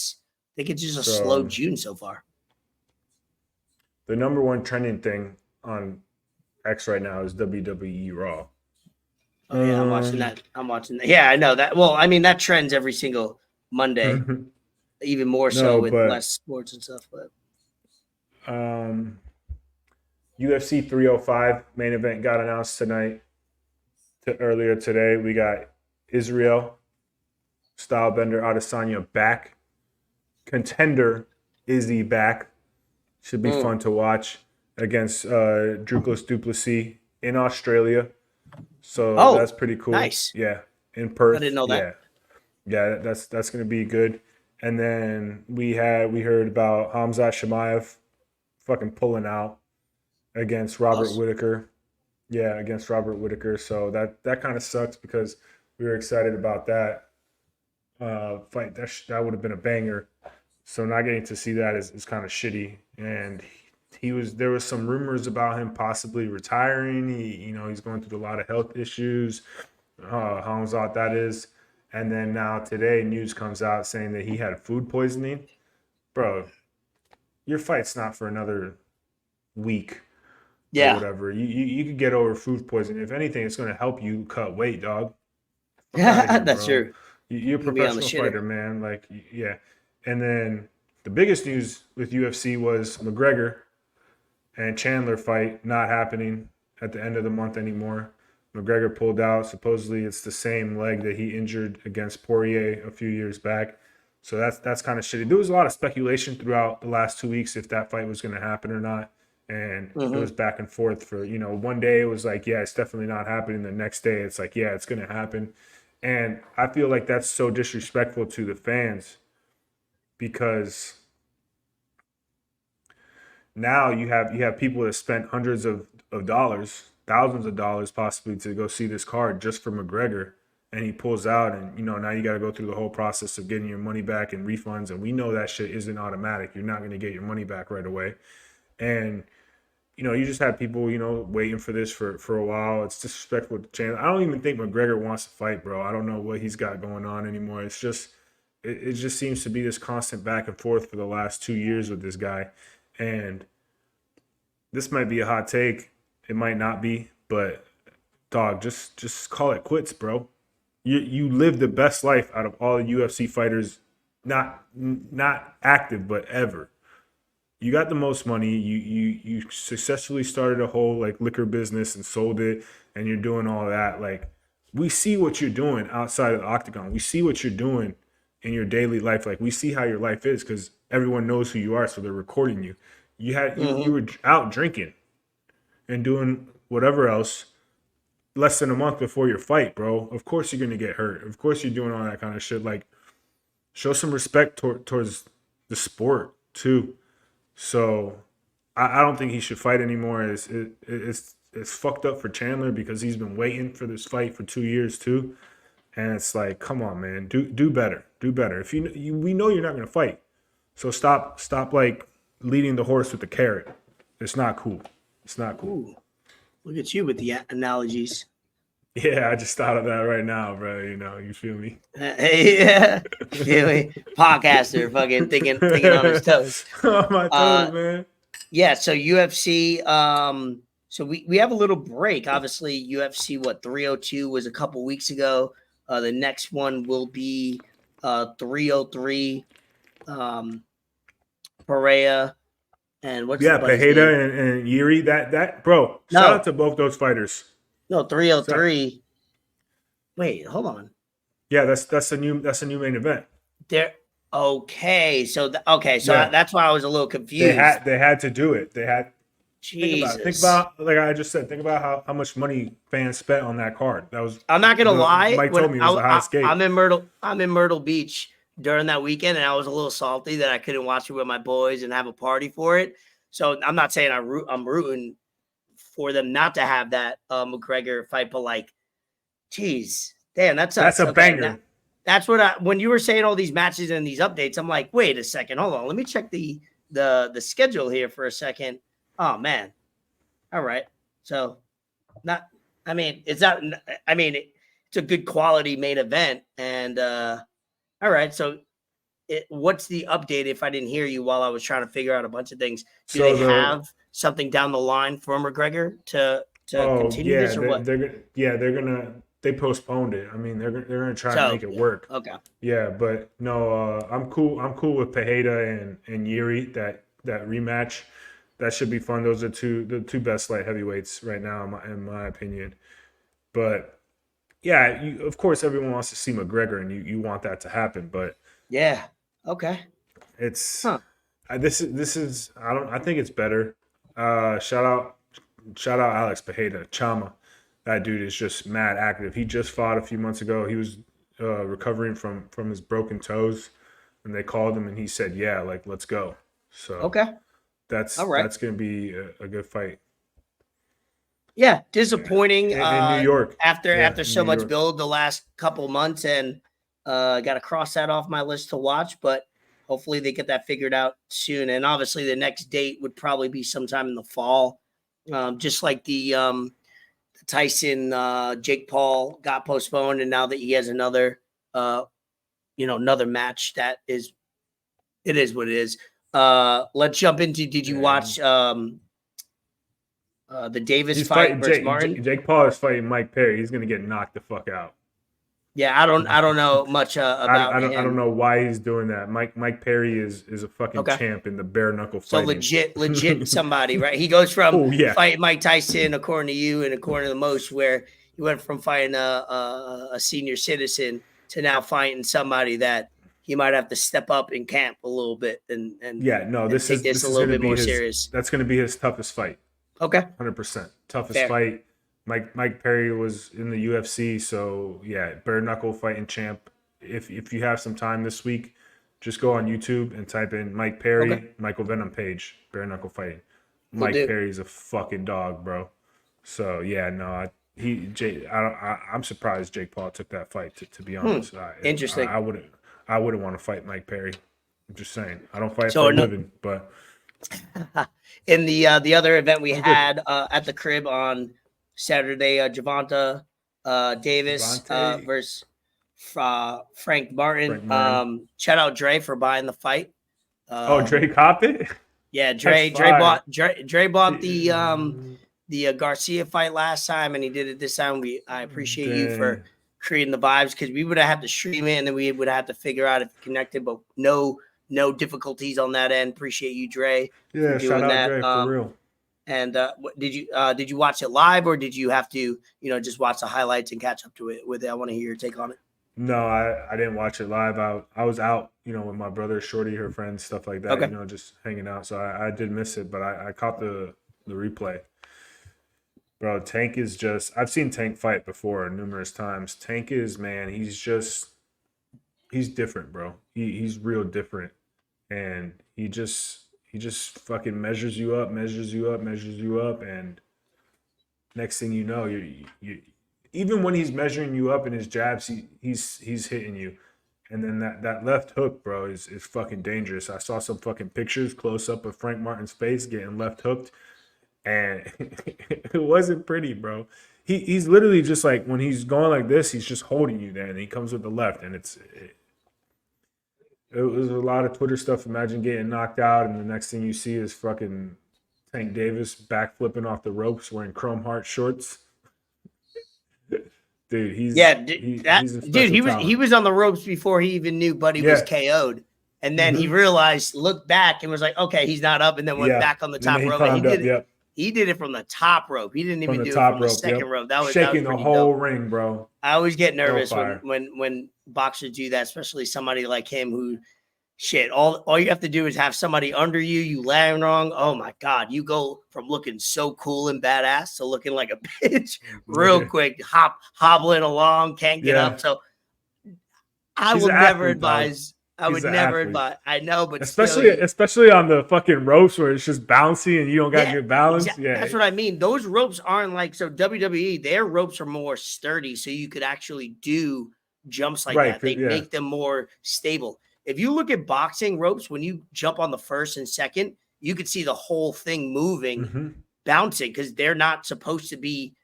think it's just a slow June so far. The number one trending thing on X right now is WWE Raw. Oh yeah, I'm watching that. Yeah, I know that. Well, I mean that trends every single Monday, even more so with less sports and stuff. But UFC 305 main event got announced tonight. Earlier today, we got Israel Stylebender Adesanya back. Contender Izzy back. Should be fun to watch against Druklas Duplessis in Australia. So that's pretty cool. Nice. Yeah, in Perth. I didn't know that. Yeah, that's going to be good. And then we heard about Hamzat Chimaev fucking pulling out against Robert Whittaker. Yeah, against Robert Whittaker. So that kind of sucks because we were excited about that fight. That would have been a banger. So not getting to see that is kind of shitty. And there was some rumors about him possibly retiring. He's going through a lot of health issues. Hamzat, that is. And then now today news comes out saying that he had food poisoning. Bro, your fight's not for another week. Or whatever. You could get over food poisoning. If anything, it's going to help you cut weight, dog. Yeah, that's true. You're a professional fighter, man. Like, yeah. And then the biggest news with UFC was McGregor and Chandler fight not happening at the end of the month anymore. McGregor pulled out. Supposedly, it's the same leg that he injured against Poirier a few years back. So that's kind of shitty. There was a lot of speculation throughout the last 2 weeks if that fight was going to happen or not. And it was back and forth for, one day it was like, yeah, it's definitely not happening. The next day it's like, yeah, it's going to happen. And I feel like that's so disrespectful to the fans because now you have people that spent hundreds of dollars, thousands of dollars possibly to go see this card just for McGregor. And he pulls out and, now you got to go through the whole process of getting your money back and refunds. And we know that shit isn't automatic. You're not going to get your money back right away. And you just had people, waiting for this for a while. It's disrespectful to Chandler. I don't even think McGregor wants to fight, bro. I don't know what he's got going on anymore. It's just, it just seems to be this constant back and forth for the last 2 years with this guy. And this might be a hot take. It might not be, but dog, just call it quits, bro. You live the best life out of all the UFC fighters, not active, but ever. You got the most money. You successfully started a whole liquor business and sold it, and you're doing all that. Like, we see what you're doing outside of the octagon. We see what you're doing in your daily life. Like, we see how your life is because everyone knows who you are, so they're recording you. You were out drinking and doing whatever else less than a month before your fight, bro. Of course you're gonna get hurt. Of course you're doing all that kind of shit. Like, show some respect towards the sport too. So I don't think he should fight anymore. It's fucked up for Chandler because he's been waiting for this fight for 2 years too. And it's like, come on, man, do better. Do better. If we know you're not gonna fight. So stop leading the horse with the carrot. It's not cool. It's not cool. Ooh, look at you with the analogies. Yeah, I just thought of that right now, bro. You feel me? Yeah, feel me? Podcaster, fucking thinking on his toes. On my Uh, toes, man. yeah. So UFC. So we have a little break. Obviously, UFC. What 302 was a couple weeks ago. The next one will be 303. Perea and what's the Yeah, buddy's name? Pajeda and Yuri. That bro. Shout out No, to both those fighters. no, So, 303. Wait, hold on. yeah, that's a new main event. There. Okay, so okay, so Yeah, that's why I was a little they confused. had to do it. They had think about it. Think Jesus, about like I just said. Think about how much money fans spent on that card. That was I'm not gonna lie. Mike When told me it was the highest I'm gate. in Myrtle Beach during that weekend, and I was a little salty that I couldn't watch it with my boys and have a party for it. So I'm not saying I'm rooting for them not to have that McGregor fight, but like, geez, damn, that That's sucks. a Okay, banger. that's what when you were saying all these matches and these updates, I'm like, wait a second, hold on, let me check the schedule here for a second. Oh man, all right, so not, I mean, it's not, I mean, it's a good quality main event, and all right, so what's the update? If I didn't hear you while I was trying to figure out a bunch of things, do they So the have something down the line for McGregor to Oh continue yeah, this or what? they're gonna they postponed it. I mean they're gonna try and So make it yeah, work. okay, Yeah, but no, I'm cool. I'm cool with Pajeda and Yuri. That rematch, that should be fun. Those are the two best light heavyweights right now, in my opinion. But yeah, of course everyone wants to see McGregor, and you want that to happen. But yeah, okay, it's huh? this is I think it's better. Shout out Alex Pajeda, Chama. That dude is just mad active. He just fought a few months ago. He was recovering from his broken toes, and they called him, and he said, "Yeah, like let's go." So Okay, that's all right. that's gonna be a good fight. Yeah, Yeah, disappointing. in New York. Yeah, After in New so much York. build the last couple months, and got to cross that off my list to watch. But hopefully they get that figured out soon. And obviously the next date would probably be sometime in the fall, just like the Tyson Jake Paul got postponed, and now that he has another another match that is it is what it is. Let's jump into. Did you Yeah, watch the Davis he's fight fighting versus Jake. Martin? Jake Paul is fighting Mike Perry. He's gonna get knocked the fuck out. Yeah, I don't know much about I don't him. know why he's doing that. Mike Perry is a fucking Okay, champ in the bare knuckle so fighting. legit somebody, right? He goes from Oh yeah, fighting Mike Tyson, according to you, and according to the most, where he went from fighting a senior citizen to now fighting somebody that he might have to step up in camp a little bit yeah. No, and this take is this this a is little gonna bit be more his. serious. That's gonna be his toughest fight. Okay, 100% toughest fair. fight. Mike Perry was in the UFC, so yeah, bare knuckle fighting champ. If you have some time this week, just go on YouTube and type in Mike Okay, Perry, Michael Venom page, bare knuckle fighting. we'll Mike do. Perry's a fucking dog, bro. So yeah, no, I'm surprised Jake Paul took that fight. To be Hmm. honest, Interesting. I wouldn't want to fight Mike Perry. I'm just saying, I don't fight So for a living, but in the other event we I'm good. had at the crib on Saturday, Gervonta Davis Javante, versus Frank Martin. Frank Martin. Shout out Dre for buying the fight. Oh, Um, Drake Hoppit? yeah, That's fire. Dre bought Damn. the Garcia fight last time, and he did it this time. I appreciate you for creating the vibes, because we would have had to stream it, and then we would have to figure out if it connected, but no difficulties on that end. Appreciate you, Dre, for Yeah, shout doing out that. Dre for real. And did you watch it live, or did you have to just watch the highlights and catch up to it with it? I want to hear your take on it. No, I didn't watch it live. I was out, with my brother, Shorty, her friends, stuff like that, Okay. just hanging out. So I did miss it, but I caught the replay. Bro, Tank is just, I've seen Tank fight before numerous times. Tank is, man, he's different, bro. He's real different. And he just fucking measures you up, and next thing you know, you even when he's measuring you up in his jabs, he's hitting you. And then that left hook, bro, is fucking dangerous. I saw some fucking pictures close up of Frank Martin's face getting left hooked, and it wasn't pretty, bro. He's literally just like when he's going like this, he's just holding you there, and he comes with the left, and it was a lot of Twitter stuff. Imagine getting knocked out, and the next thing you see is fucking Tank Davis backflipping off the ropes wearing Chrome Heart shorts. Dude, he's a special talent. He was on the ropes before he even knew Buddy was KO'd. And then he realized, looked back and was like, okay, he's not up, and then went back on the top rope. And he did it from the top rope. He didn't even do it from the second rope. That was shaking the whole ring, bro. I always get nervous when boxers do that, especially somebody like him who all you have to do is have somebody under you, you land wrong. Oh my God. You go from looking so cool and badass to looking like a bitch real quick, hobbling along, can't get up. So I would never advise. I would never advise. I know, but especially on the fucking ropes where it's just bouncy and you don't got good balance. Exactly. Yeah, that's what I mean. Those ropes aren't like WWE. Their ropes are more sturdy, so you could actually do jumps like that. They make them more stable. If you look at boxing ropes, when you jump on the first and second, you could see the whole thing moving, bouncing, because they're not supposed to be.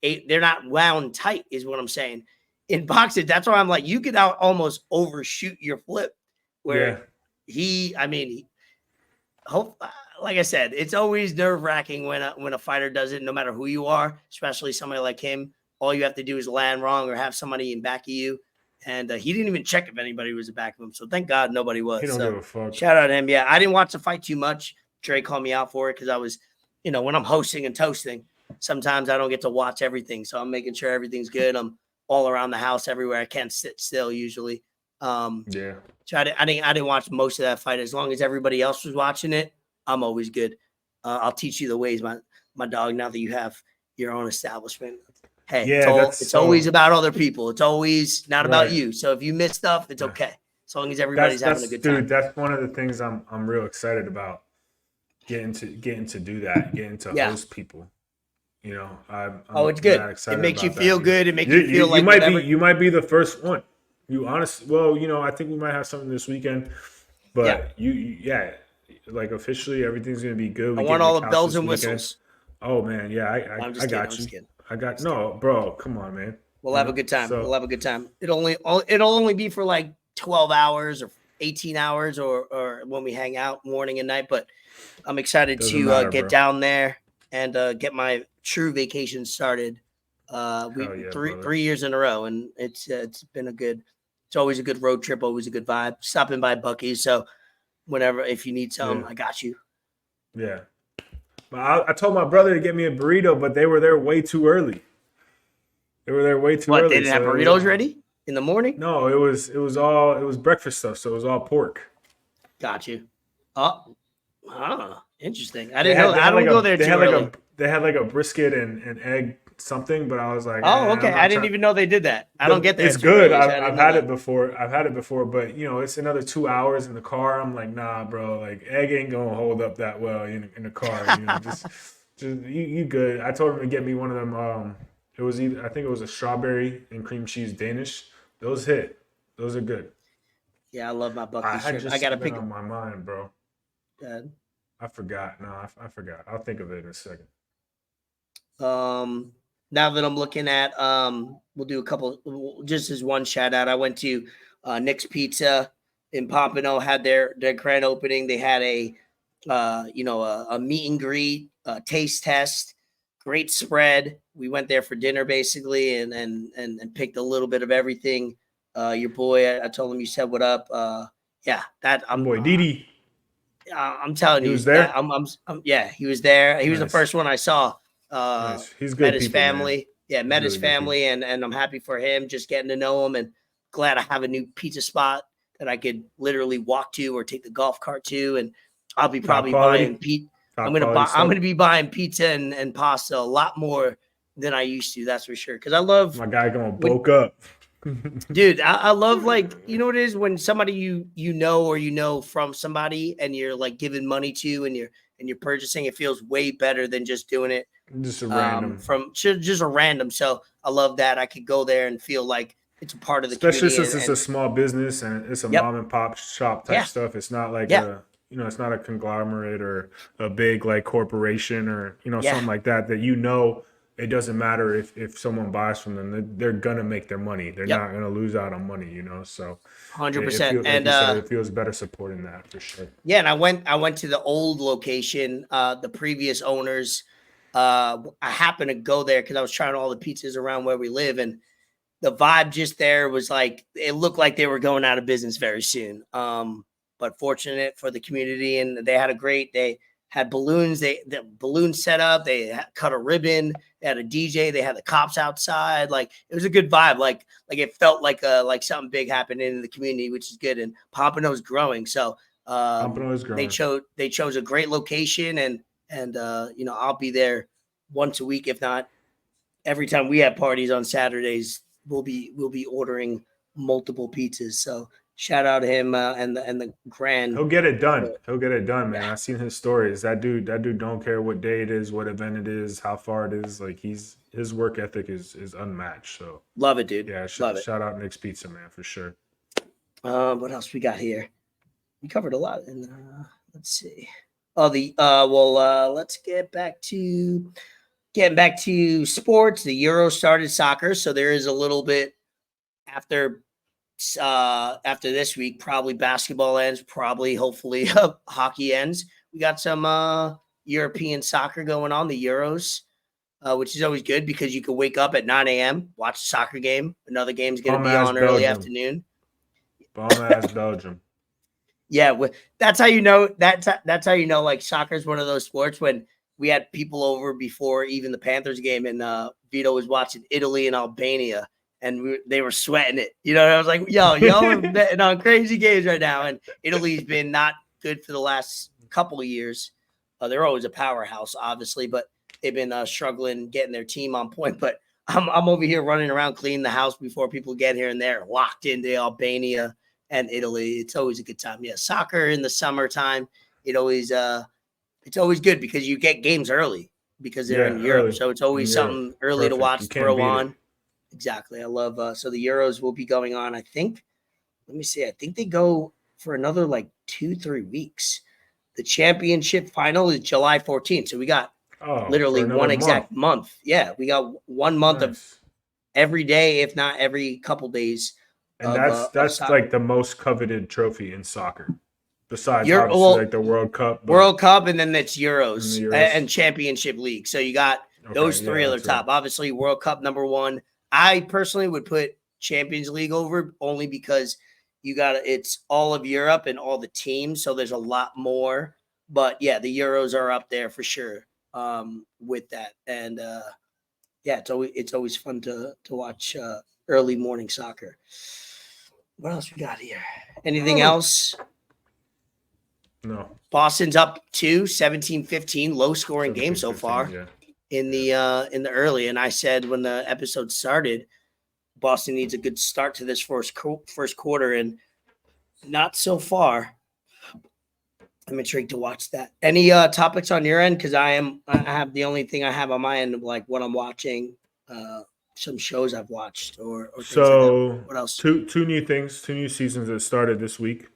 They're not wound tight, is what I'm saying. In boxing, that's why I'm like, you could almost overshoot your flip. Where like I said, it's always nerve-wracking when a fighter does it, no matter who you are, especially somebody like him. All you have to do is land wrong or have somebody in back of you. And he didn't even check if anybody was in back of him. So thank God nobody was. He don't give a fuck. Shout out to him. Yeah, I didn't watch the fight too much. Trey called me out for it because I was, when I'm hosting and toasting, sometimes I don't get to watch everything. So I'm making sure everything's good. I'm all around the house everywhere. I can't sit still usually. So I didn't watch most of that fight. As long as everybody else was watching it, I'm always good. I'll teach you the ways, my dog, now that you have your own establishment. Hey, it's always about other people. It's always not about you. So if you miss stuff, it's okay. As long as everybody's having a good time. Dude, that's one of the things I'm real excited about. Getting to do that, getting to host people. It's good. It makes you feel good. It makes you feel like you might be the first one. I think we might have something this weekend, but like officially everything's gonna be good. I want all the bells and whistles. Oh man, I got you. Bro. Come on, man. We'll have a good time. We'll have a good time. It'll only be for like 12 hours or 18 hours or when we hang out morning and night. But I'm excited to get down there and get my true vacation started. 3 years in a row, and it's been it's always a good road trip, always a good vibe. Stopping by Buc-ee's, so whenever if you need some, I got you. Yeah. I told my brother to get me a burrito, but they were there way too early. Early. They didn't have burritos ready in the morning? No, it was breakfast stuff, so it was all pork. Got you. Interesting. I didn't know that. I don't go there too early. They had like a brisket and egg something, but I was like, okay. I didn't even know they did that. I don't get there. It's good. I've had it before. But it's another 2 hours in the car. I'm like, nah, bro. Like egg ain't gonna hold up that well in the car. Just you good. I told him to get me one of them. It was I think it was a strawberry and cream cheese Danish. Those hit. Those are good. Yeah, I love my Buc-ee's. I gotta pick on my mind, bro. Good. I forgot. No, I forgot. I'll think of it in a second. Now that I'm looking at, we'll do a couple, just as one shout out. I went to Nick's Pizza in Pompano, had their grand opening. They had a meet and greet, taste test, great spread. We went there for dinner basically, and picked a little bit of everything. Your boy, I told him you said what up. Boy Didi. I'm telling you, he was there. He was there. He was the first one I saw. Nice. He's good. Met his family. Man. Met his family, and I'm happy for him. Just getting to know him, and glad I have a new pizza spot that I could literally walk to or take the golf cart to, and I'll be probably buying pizza. I'm gonna be buying pizza and pasta a lot more than I used to. That's for sure. Because I love my guy going bulk up. Dude, I love, like, you know what it is when somebody you know from somebody and you're like giving money to and you're purchasing. It feels way better than just doing it just a random just a random. So I love that I could go there and feel like it's a part of the especially community. Since it's a small business and it's a mom and pop shop type stuff. It's not like it's not a conglomerate or a big like corporation or Yeah, something like that. It doesn't matter if someone buys from them. They're gonna make their money. They're yep, not gonna lose out on money. So it 100%. feels like And you said, it feels better supporting that for sure. yeah, and I went to the old location, the previous owners. I happened to go there because I was trying all the pizzas around where we live, and the vibe just there was like it looked like they were going out of business very soon. But fortunate for the community, and they had balloons, the balloons set up, they cut a ribbon, they had a DJ, they had the cops outside. Like it was a good vibe. Like it felt like something big happened in the community, which is good. And Pompano's growing, so Pompano is growing. they chose a great location, and I'll be there once a week, if not every time we have parties on Saturdays. We'll be ordering multiple pizzas. So shout out to him and the grand. He'll get it done. He'll get it done, man. Yeah. I've seen his stories. That dude don't care what day it is, what event it is, how far it is. Like his work ethic is unmatched. So Love it, dude. yeah, Love it. shout out Nick's Pizza, man, for sure. What else we got here? We covered a lot. And let's see. Oh, let's get back to getting back to sports. The Euro started soccer, so there is a little bit after this week. Probably basketball ends. Probably, hopefully, hockey ends. We got some European soccer going on, the Euros, which is always good because you can wake up at 9 a.m., watch a soccer game. Another game's going to be on early afternoon. Bomb ass Belgium. Yeah, that's how you know. That's how you know. Like soccer is one of those sports when we had people over before even the Panthers game, and Vito was watching Italy and Albania, and they were sweating it. And I was like, "Yo, y'all are betting on crazy games right now." And Italy's been not good for the last couple of years. They're always a powerhouse, obviously, but they've been struggling getting their team on point. But I'm over here running around cleaning the house before people get here, and they're locked into Albania and Italy. It's always a good time. Yeah, soccer in the summertime, it's always good because you get games early because they're in Europe. So it's always something early to watch, throw on. Exactly. I love so the Euros will be going on, I think. Let me see. I think they go for another like 2-3 weeks. The championship final is July 14th. So we got literally one exact month. Yeah, we got 1 month of every day, if not every couple days. And that's like the most coveted trophy in soccer. Besides obviously like the World Cup. World Cup, and then it's Euros and Championship League. So you got those three at the top. Right. Obviously, World Cup #1. I personally would put Champions League over only because it's all of Europe and all the teams. So there's a lot more. But yeah, the Euros are up there for sure with that. And yeah, it's always fun to watch early morning soccer. What else we got here? Anything else? No. Boston's up 17-15, low scoring game so far in the early. And I said when the episode started, Boston needs a good start to this first quarter, and not so far. I'm intrigued to watch that. Any topics on your end? Because I have the only thing I have on my end of like what I'm watching, some shows I've watched or so like what else? Two new things, 2 new seasons that started this week.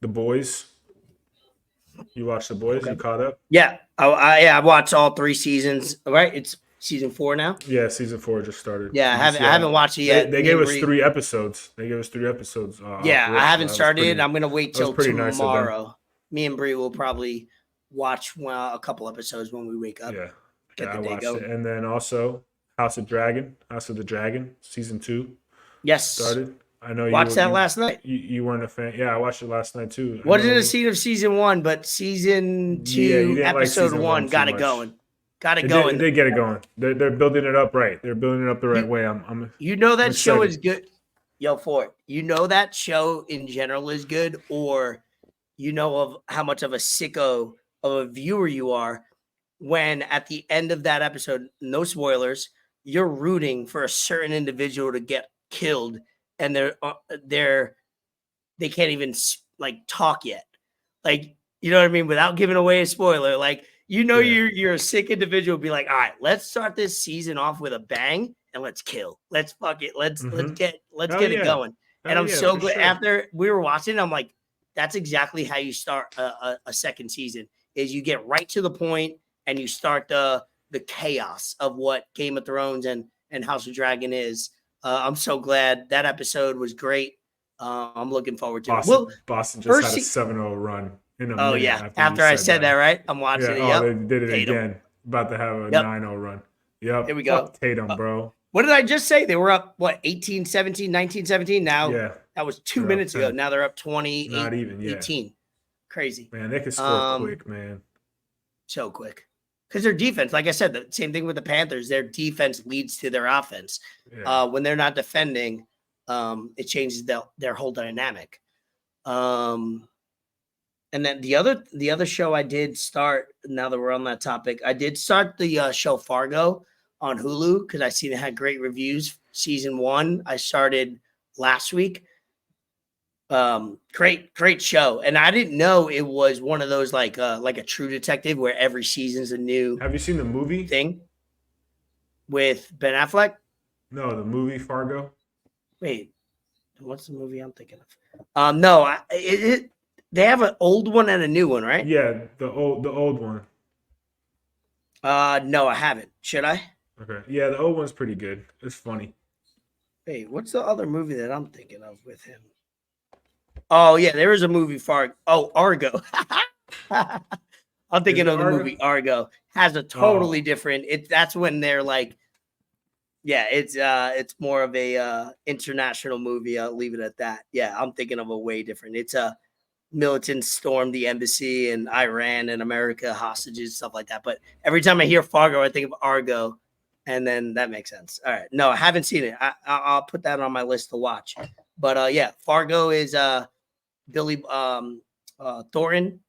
The Boys. You watched The Boys? Okay. You caught up? Yeah. I watched all 3 seasons. Right? It's season 4 now? Yeah, season 4 just started. Yeah, I haven't watched it yet. They gave us 3 episodes. I haven't started. I'm gonna wait till tomorrow. Nice. Me and Bree will probably watch a couple episodes when we wake up. Yeah. I watched it. And then also House of the Dragon, season 2. Yes. Started. I know watched that last night. You weren't a fan. Yeah, I watched it last night too. Wasn't a scene of season 1, but season 2, episode like 1 got it going. Got it going. They get it going. They're building it up right. They're building it up the right way. That show is good. Yo, Fort. That show in general is good, or of how much of a sicko of a viewer you are when at the end of that episode, no spoilers, you're rooting for a certain individual to get killed, and they can't even like talk yet. Like, you know what I mean? Without giving away a spoiler, like, you're a sick individual. Be like, all right, let's start this season off with a bang and let's kill. Let's fuck it. Let's get it going. And I'm so glad after we were watching, I'm like, that's exactly how you start a second season. Is you get right to the point and you start the chaos of what Game of Thrones and House of Dragon is. I'm so glad that episode was great. I'm looking forward to it. Well, Boston just had a 7-0 run in a minute yeah. after you I said that, right? I'm watching it. Yep. They did it Tatum. again. About to have a Yep. 9-0 run. Yep. Here we go. Fuck Tatum, bro. What did I just say? They were up, 18-17, 19-17? Now, that was 2 minutes ago. Now they're up 20, Not even, 18. Crazy. Man, they can score quick, man. So quick. Because their defense, like I said, the same thing with the Panthers, their defense leads to their offense. Yeah. When they're not defending, it changes their whole dynamic. And then the other show I did start, now that we're on that topic, I did start the show Fargo on Hulu because I seen it had great reviews. Season 1, I started last week. Great show. And I didn't know it was one of those like a True Detective where every season's a new. Have you seen the movie thing with Ben Affleck? No, the movie Fargo. Wait, what's the movie I'm thinking of? No, they have an old one and a new one, right? Yeah, the old one. No, I haven't. Should I? Okay. Yeah, the old one's pretty good. It's funny. Hey, what's the other movie that I'm thinking of with him? Oh, yeah, there is a movie Fargo. Oh, Argo. I'm thinking of the movie Argo. Has a totally different. That's when they're like, yeah, it's more of a international movie. I'll leave it at that. Yeah, I'm thinking of a way different. It's a militants stormed the embassy in Iran and America, hostages, stuff like that. But every time I hear Fargo, I think of Argo, and then that makes sense. All right, no, I haven't seen it. I'll put that on my list to watch. But yeah, Fargo is Billy Thornton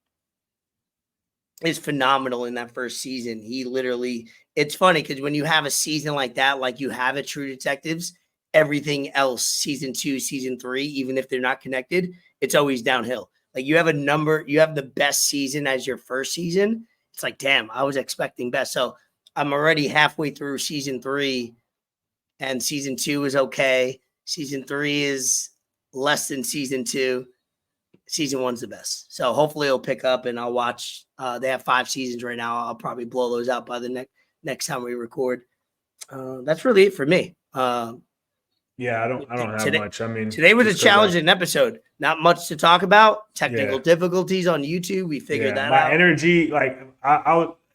is phenomenal in that first season. He literally, it's funny because when you have a season like that, like you have at True Detectives, everything else, season 2, season 3, even if they're not connected, it's always downhill. Like you have the best season as your first season. It's like, damn, I was expecting best. So I'm already halfway through season 3 and season 2 is okay. Season 3 is less than season 2. Season 1's the best. So hopefully it'll pick up and I'll watch. They have 5 seasons right now. I'll probably blow those out by the next time we record. That's really it for me. Yeah, I don't have much. I mean, today was a challenging episode. Not much to talk about. Technical difficulties on YouTube. We figured that out. My energy, like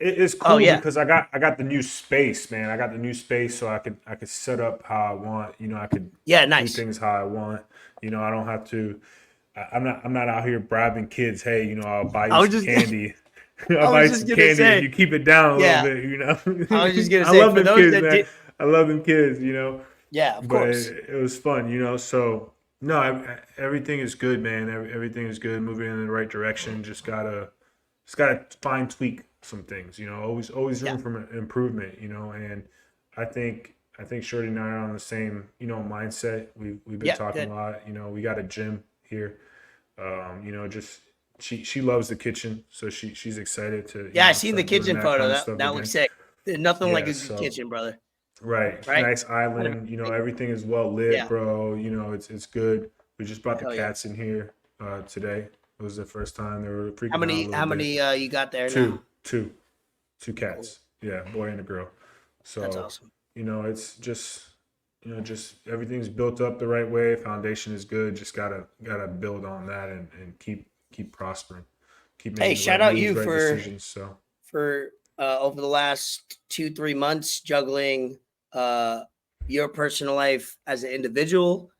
it's cool because I got the new space, man. I got the new space, so I could set up how I want. You know, I could do things how I want. You know, I don't have to. I'm not out here bribing kids. Hey, you know, I'll buy you some candy. I'll buy you some candy if you keep it down a little bit. You know, I was just gonna say, I love them kids, man. I love them kids. You know. Yeah, of course. It was fun, you know. So no, everything is good, man. Everything is good, moving in the right direction. Just gotta fine tweak some things, you know. Always room for improvement, you know. And I think Shorty and I are on the same, you know, mindset. We've been talking a lot. You know, we got a gym here. You know, just she loves the kitchen, so she's excited to. Yeah, I seen the kitchen photo. That looks sick. There's nothing like a good kitchen, brother. Right. Nice island. You know, everything is well lit, bro. You know, it's good. We just brought the cats in here today. It was the first time they were freaking out. How many you got there? Two cats. Cool. Yeah, boy and a girl. So that's awesome. You know, it's just everything's built up the right way. Foundation is good. Just gotta build on that and keep prospering. Keep making shout out you for decisions, so. For over the last 2-3 months juggling your personal life as an individual,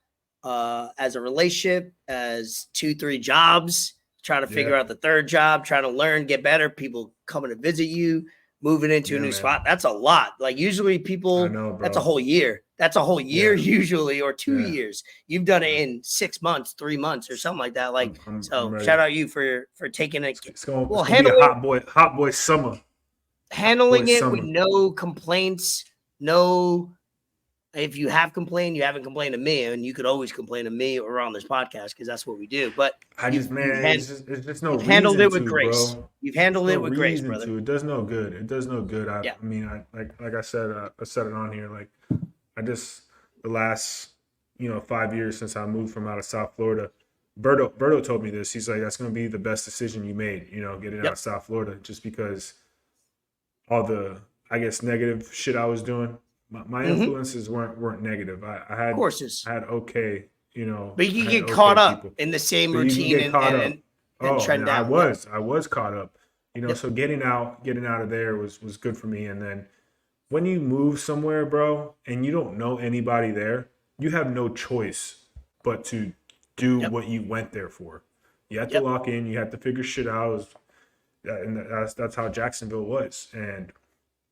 as a relationship, as 2-3 jobs, trying to figure out the third job, trying to learn, get better, people coming to visit you, moving into a new spot. That's a lot. Like usually people, that's a whole year. That's a whole year usually, or 2 years. You've done it in 6 months, 3 months, or something like that. Like, I'm shout out you for taking it. It's gonna be a hot boy summer. Handling it with no complaints, if you have complained, you haven't complained to me, and you could always complain to me or on this podcast because that's what we do. But it's just no reason handled it with grace. Bro. You've handled it with grace, brother. It does no good. It does no good. I mean, like I said, I said it on here. Like the last 5 years since I moved from out of South Florida, Berto told me this. He's like, that's going to be the best decision you made, getting out Yep. of South Florida, just because all the, I guess, negative shit I was doing. My Of influences weren't negative. course is. I had okay, But I you can had get caught okay up people. in the same But you can routine get caught up. and Oh, trend and down. Yep. I was caught up. Yep. So getting out of there was good for me. And then when you move somewhere, bro, and you don't know anybody there, you have no choice but to do Yep. what you went there for. You have to Yep. lock in. You have to figure shit out. And that's how Jacksonville was. And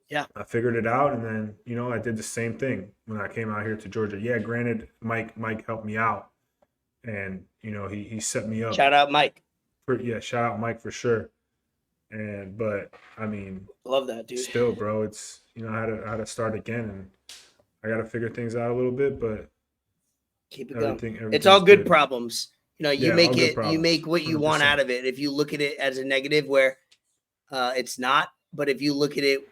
Yeah. I figured it out, and then I did the same thing when I came out here to Georgia. Yeah, granted, Mike helped me out, and he set me up. Shout out Mike. Shout out Mike for sure. But I mean, Love that, dude. still, bro, it's I had to start again, and I got to figure things out a little bit, but Keep it going. It's everything's all good good. problems. You Yeah, make all good it. You problems, make what you want 100%. out of it. If you look at it as a negative, where it's not, but if you look at it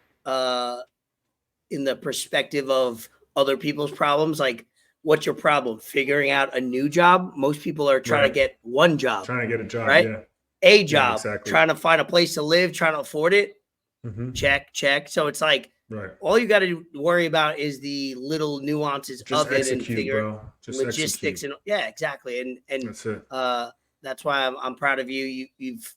in the perspective of other people's problems, like what's your problem? Figuring out a new job. Most people are trying to Right. get one job, Trying to get a job, right? yeah. A job, exactly. trying to find a place to live, trying to afford it. Mm-hmm. Check. So it's like, Right. all you got to worry about is the little nuances Just of it execute, and figure bro. Just logistics execute. and yeah, exactly. And That's it. that's why I'm proud of you. You've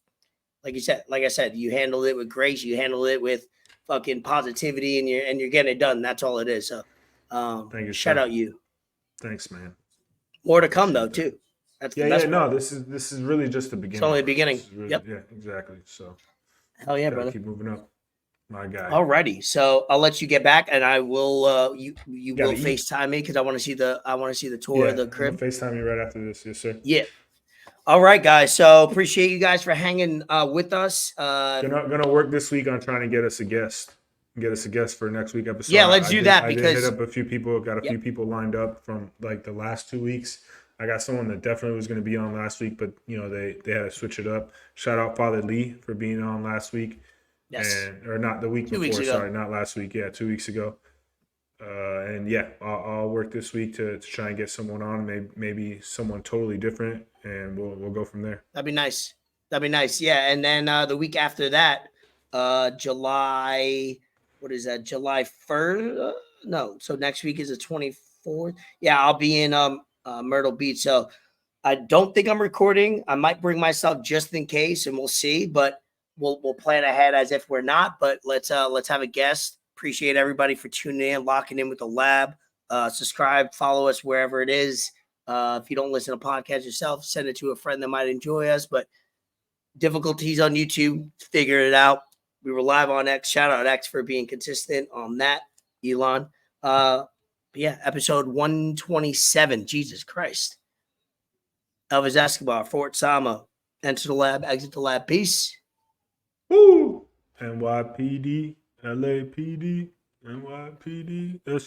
like I said, you handled it with grace. You handled it with fucking positivity, and you're getting it done. That's all it is. So, Thank you, shout sir. out you. Thanks, man. More to come though, Appreciate that. too. That's Yeah, the best part. no, this is really just the beginning. It's only the bro. beginning. This is really, Yep. Yeah, exactly. So Hell yeah, gotta brother. keep moving up. My guy. Alrighty, so I'll let you get back, and I will. You Gotta will eat. FaceTime me because I want to see the tour of the I'm crib. gonna FaceTime you right after this. Yes, sir. Yeah. All right, guys. So appreciate you guys for hanging with us. Gonna work this week on trying to get us a guest. Get us a guest for next week episode. Yeah, let's do that I did because hit up a few people. Got a Yep. few people lined up from like the last 2 weeks. I got someone that definitely was going to be on last week, but they had to switch it up. Shout out Father Lee for being on last week, yes, or not the week 2 weeks before. ago. Sorry, not last week. Yeah, 2 weeks ago. And yeah, I'll work this week to try and get someone on, maybe someone totally different, and we'll go from there. That'd be nice. Yeah, and then the week after that, July. What is that? July 1st? No. So next week is the 24th. Yeah, I'll be in Myrtle Beach. So I don't think I'm recording. I might bring myself just in case, and we'll see. But we'll plan ahead as if we're not. But let's have a guest. Appreciate everybody for tuning in, locking in with the lab. Subscribe, follow us wherever it is. If you don't listen to podcasts yourself, send it to a friend that might enjoy us. But difficulties on YouTube, figure it out. We were live on X. Shout out X for being consistent on that, Elon. But yeah, episode 127. Jesus Christ. Elvis Escobar, Fort Sama. Enter the lab, exit the lab. Peace. Woo! NYPD, LAPD, NYPD.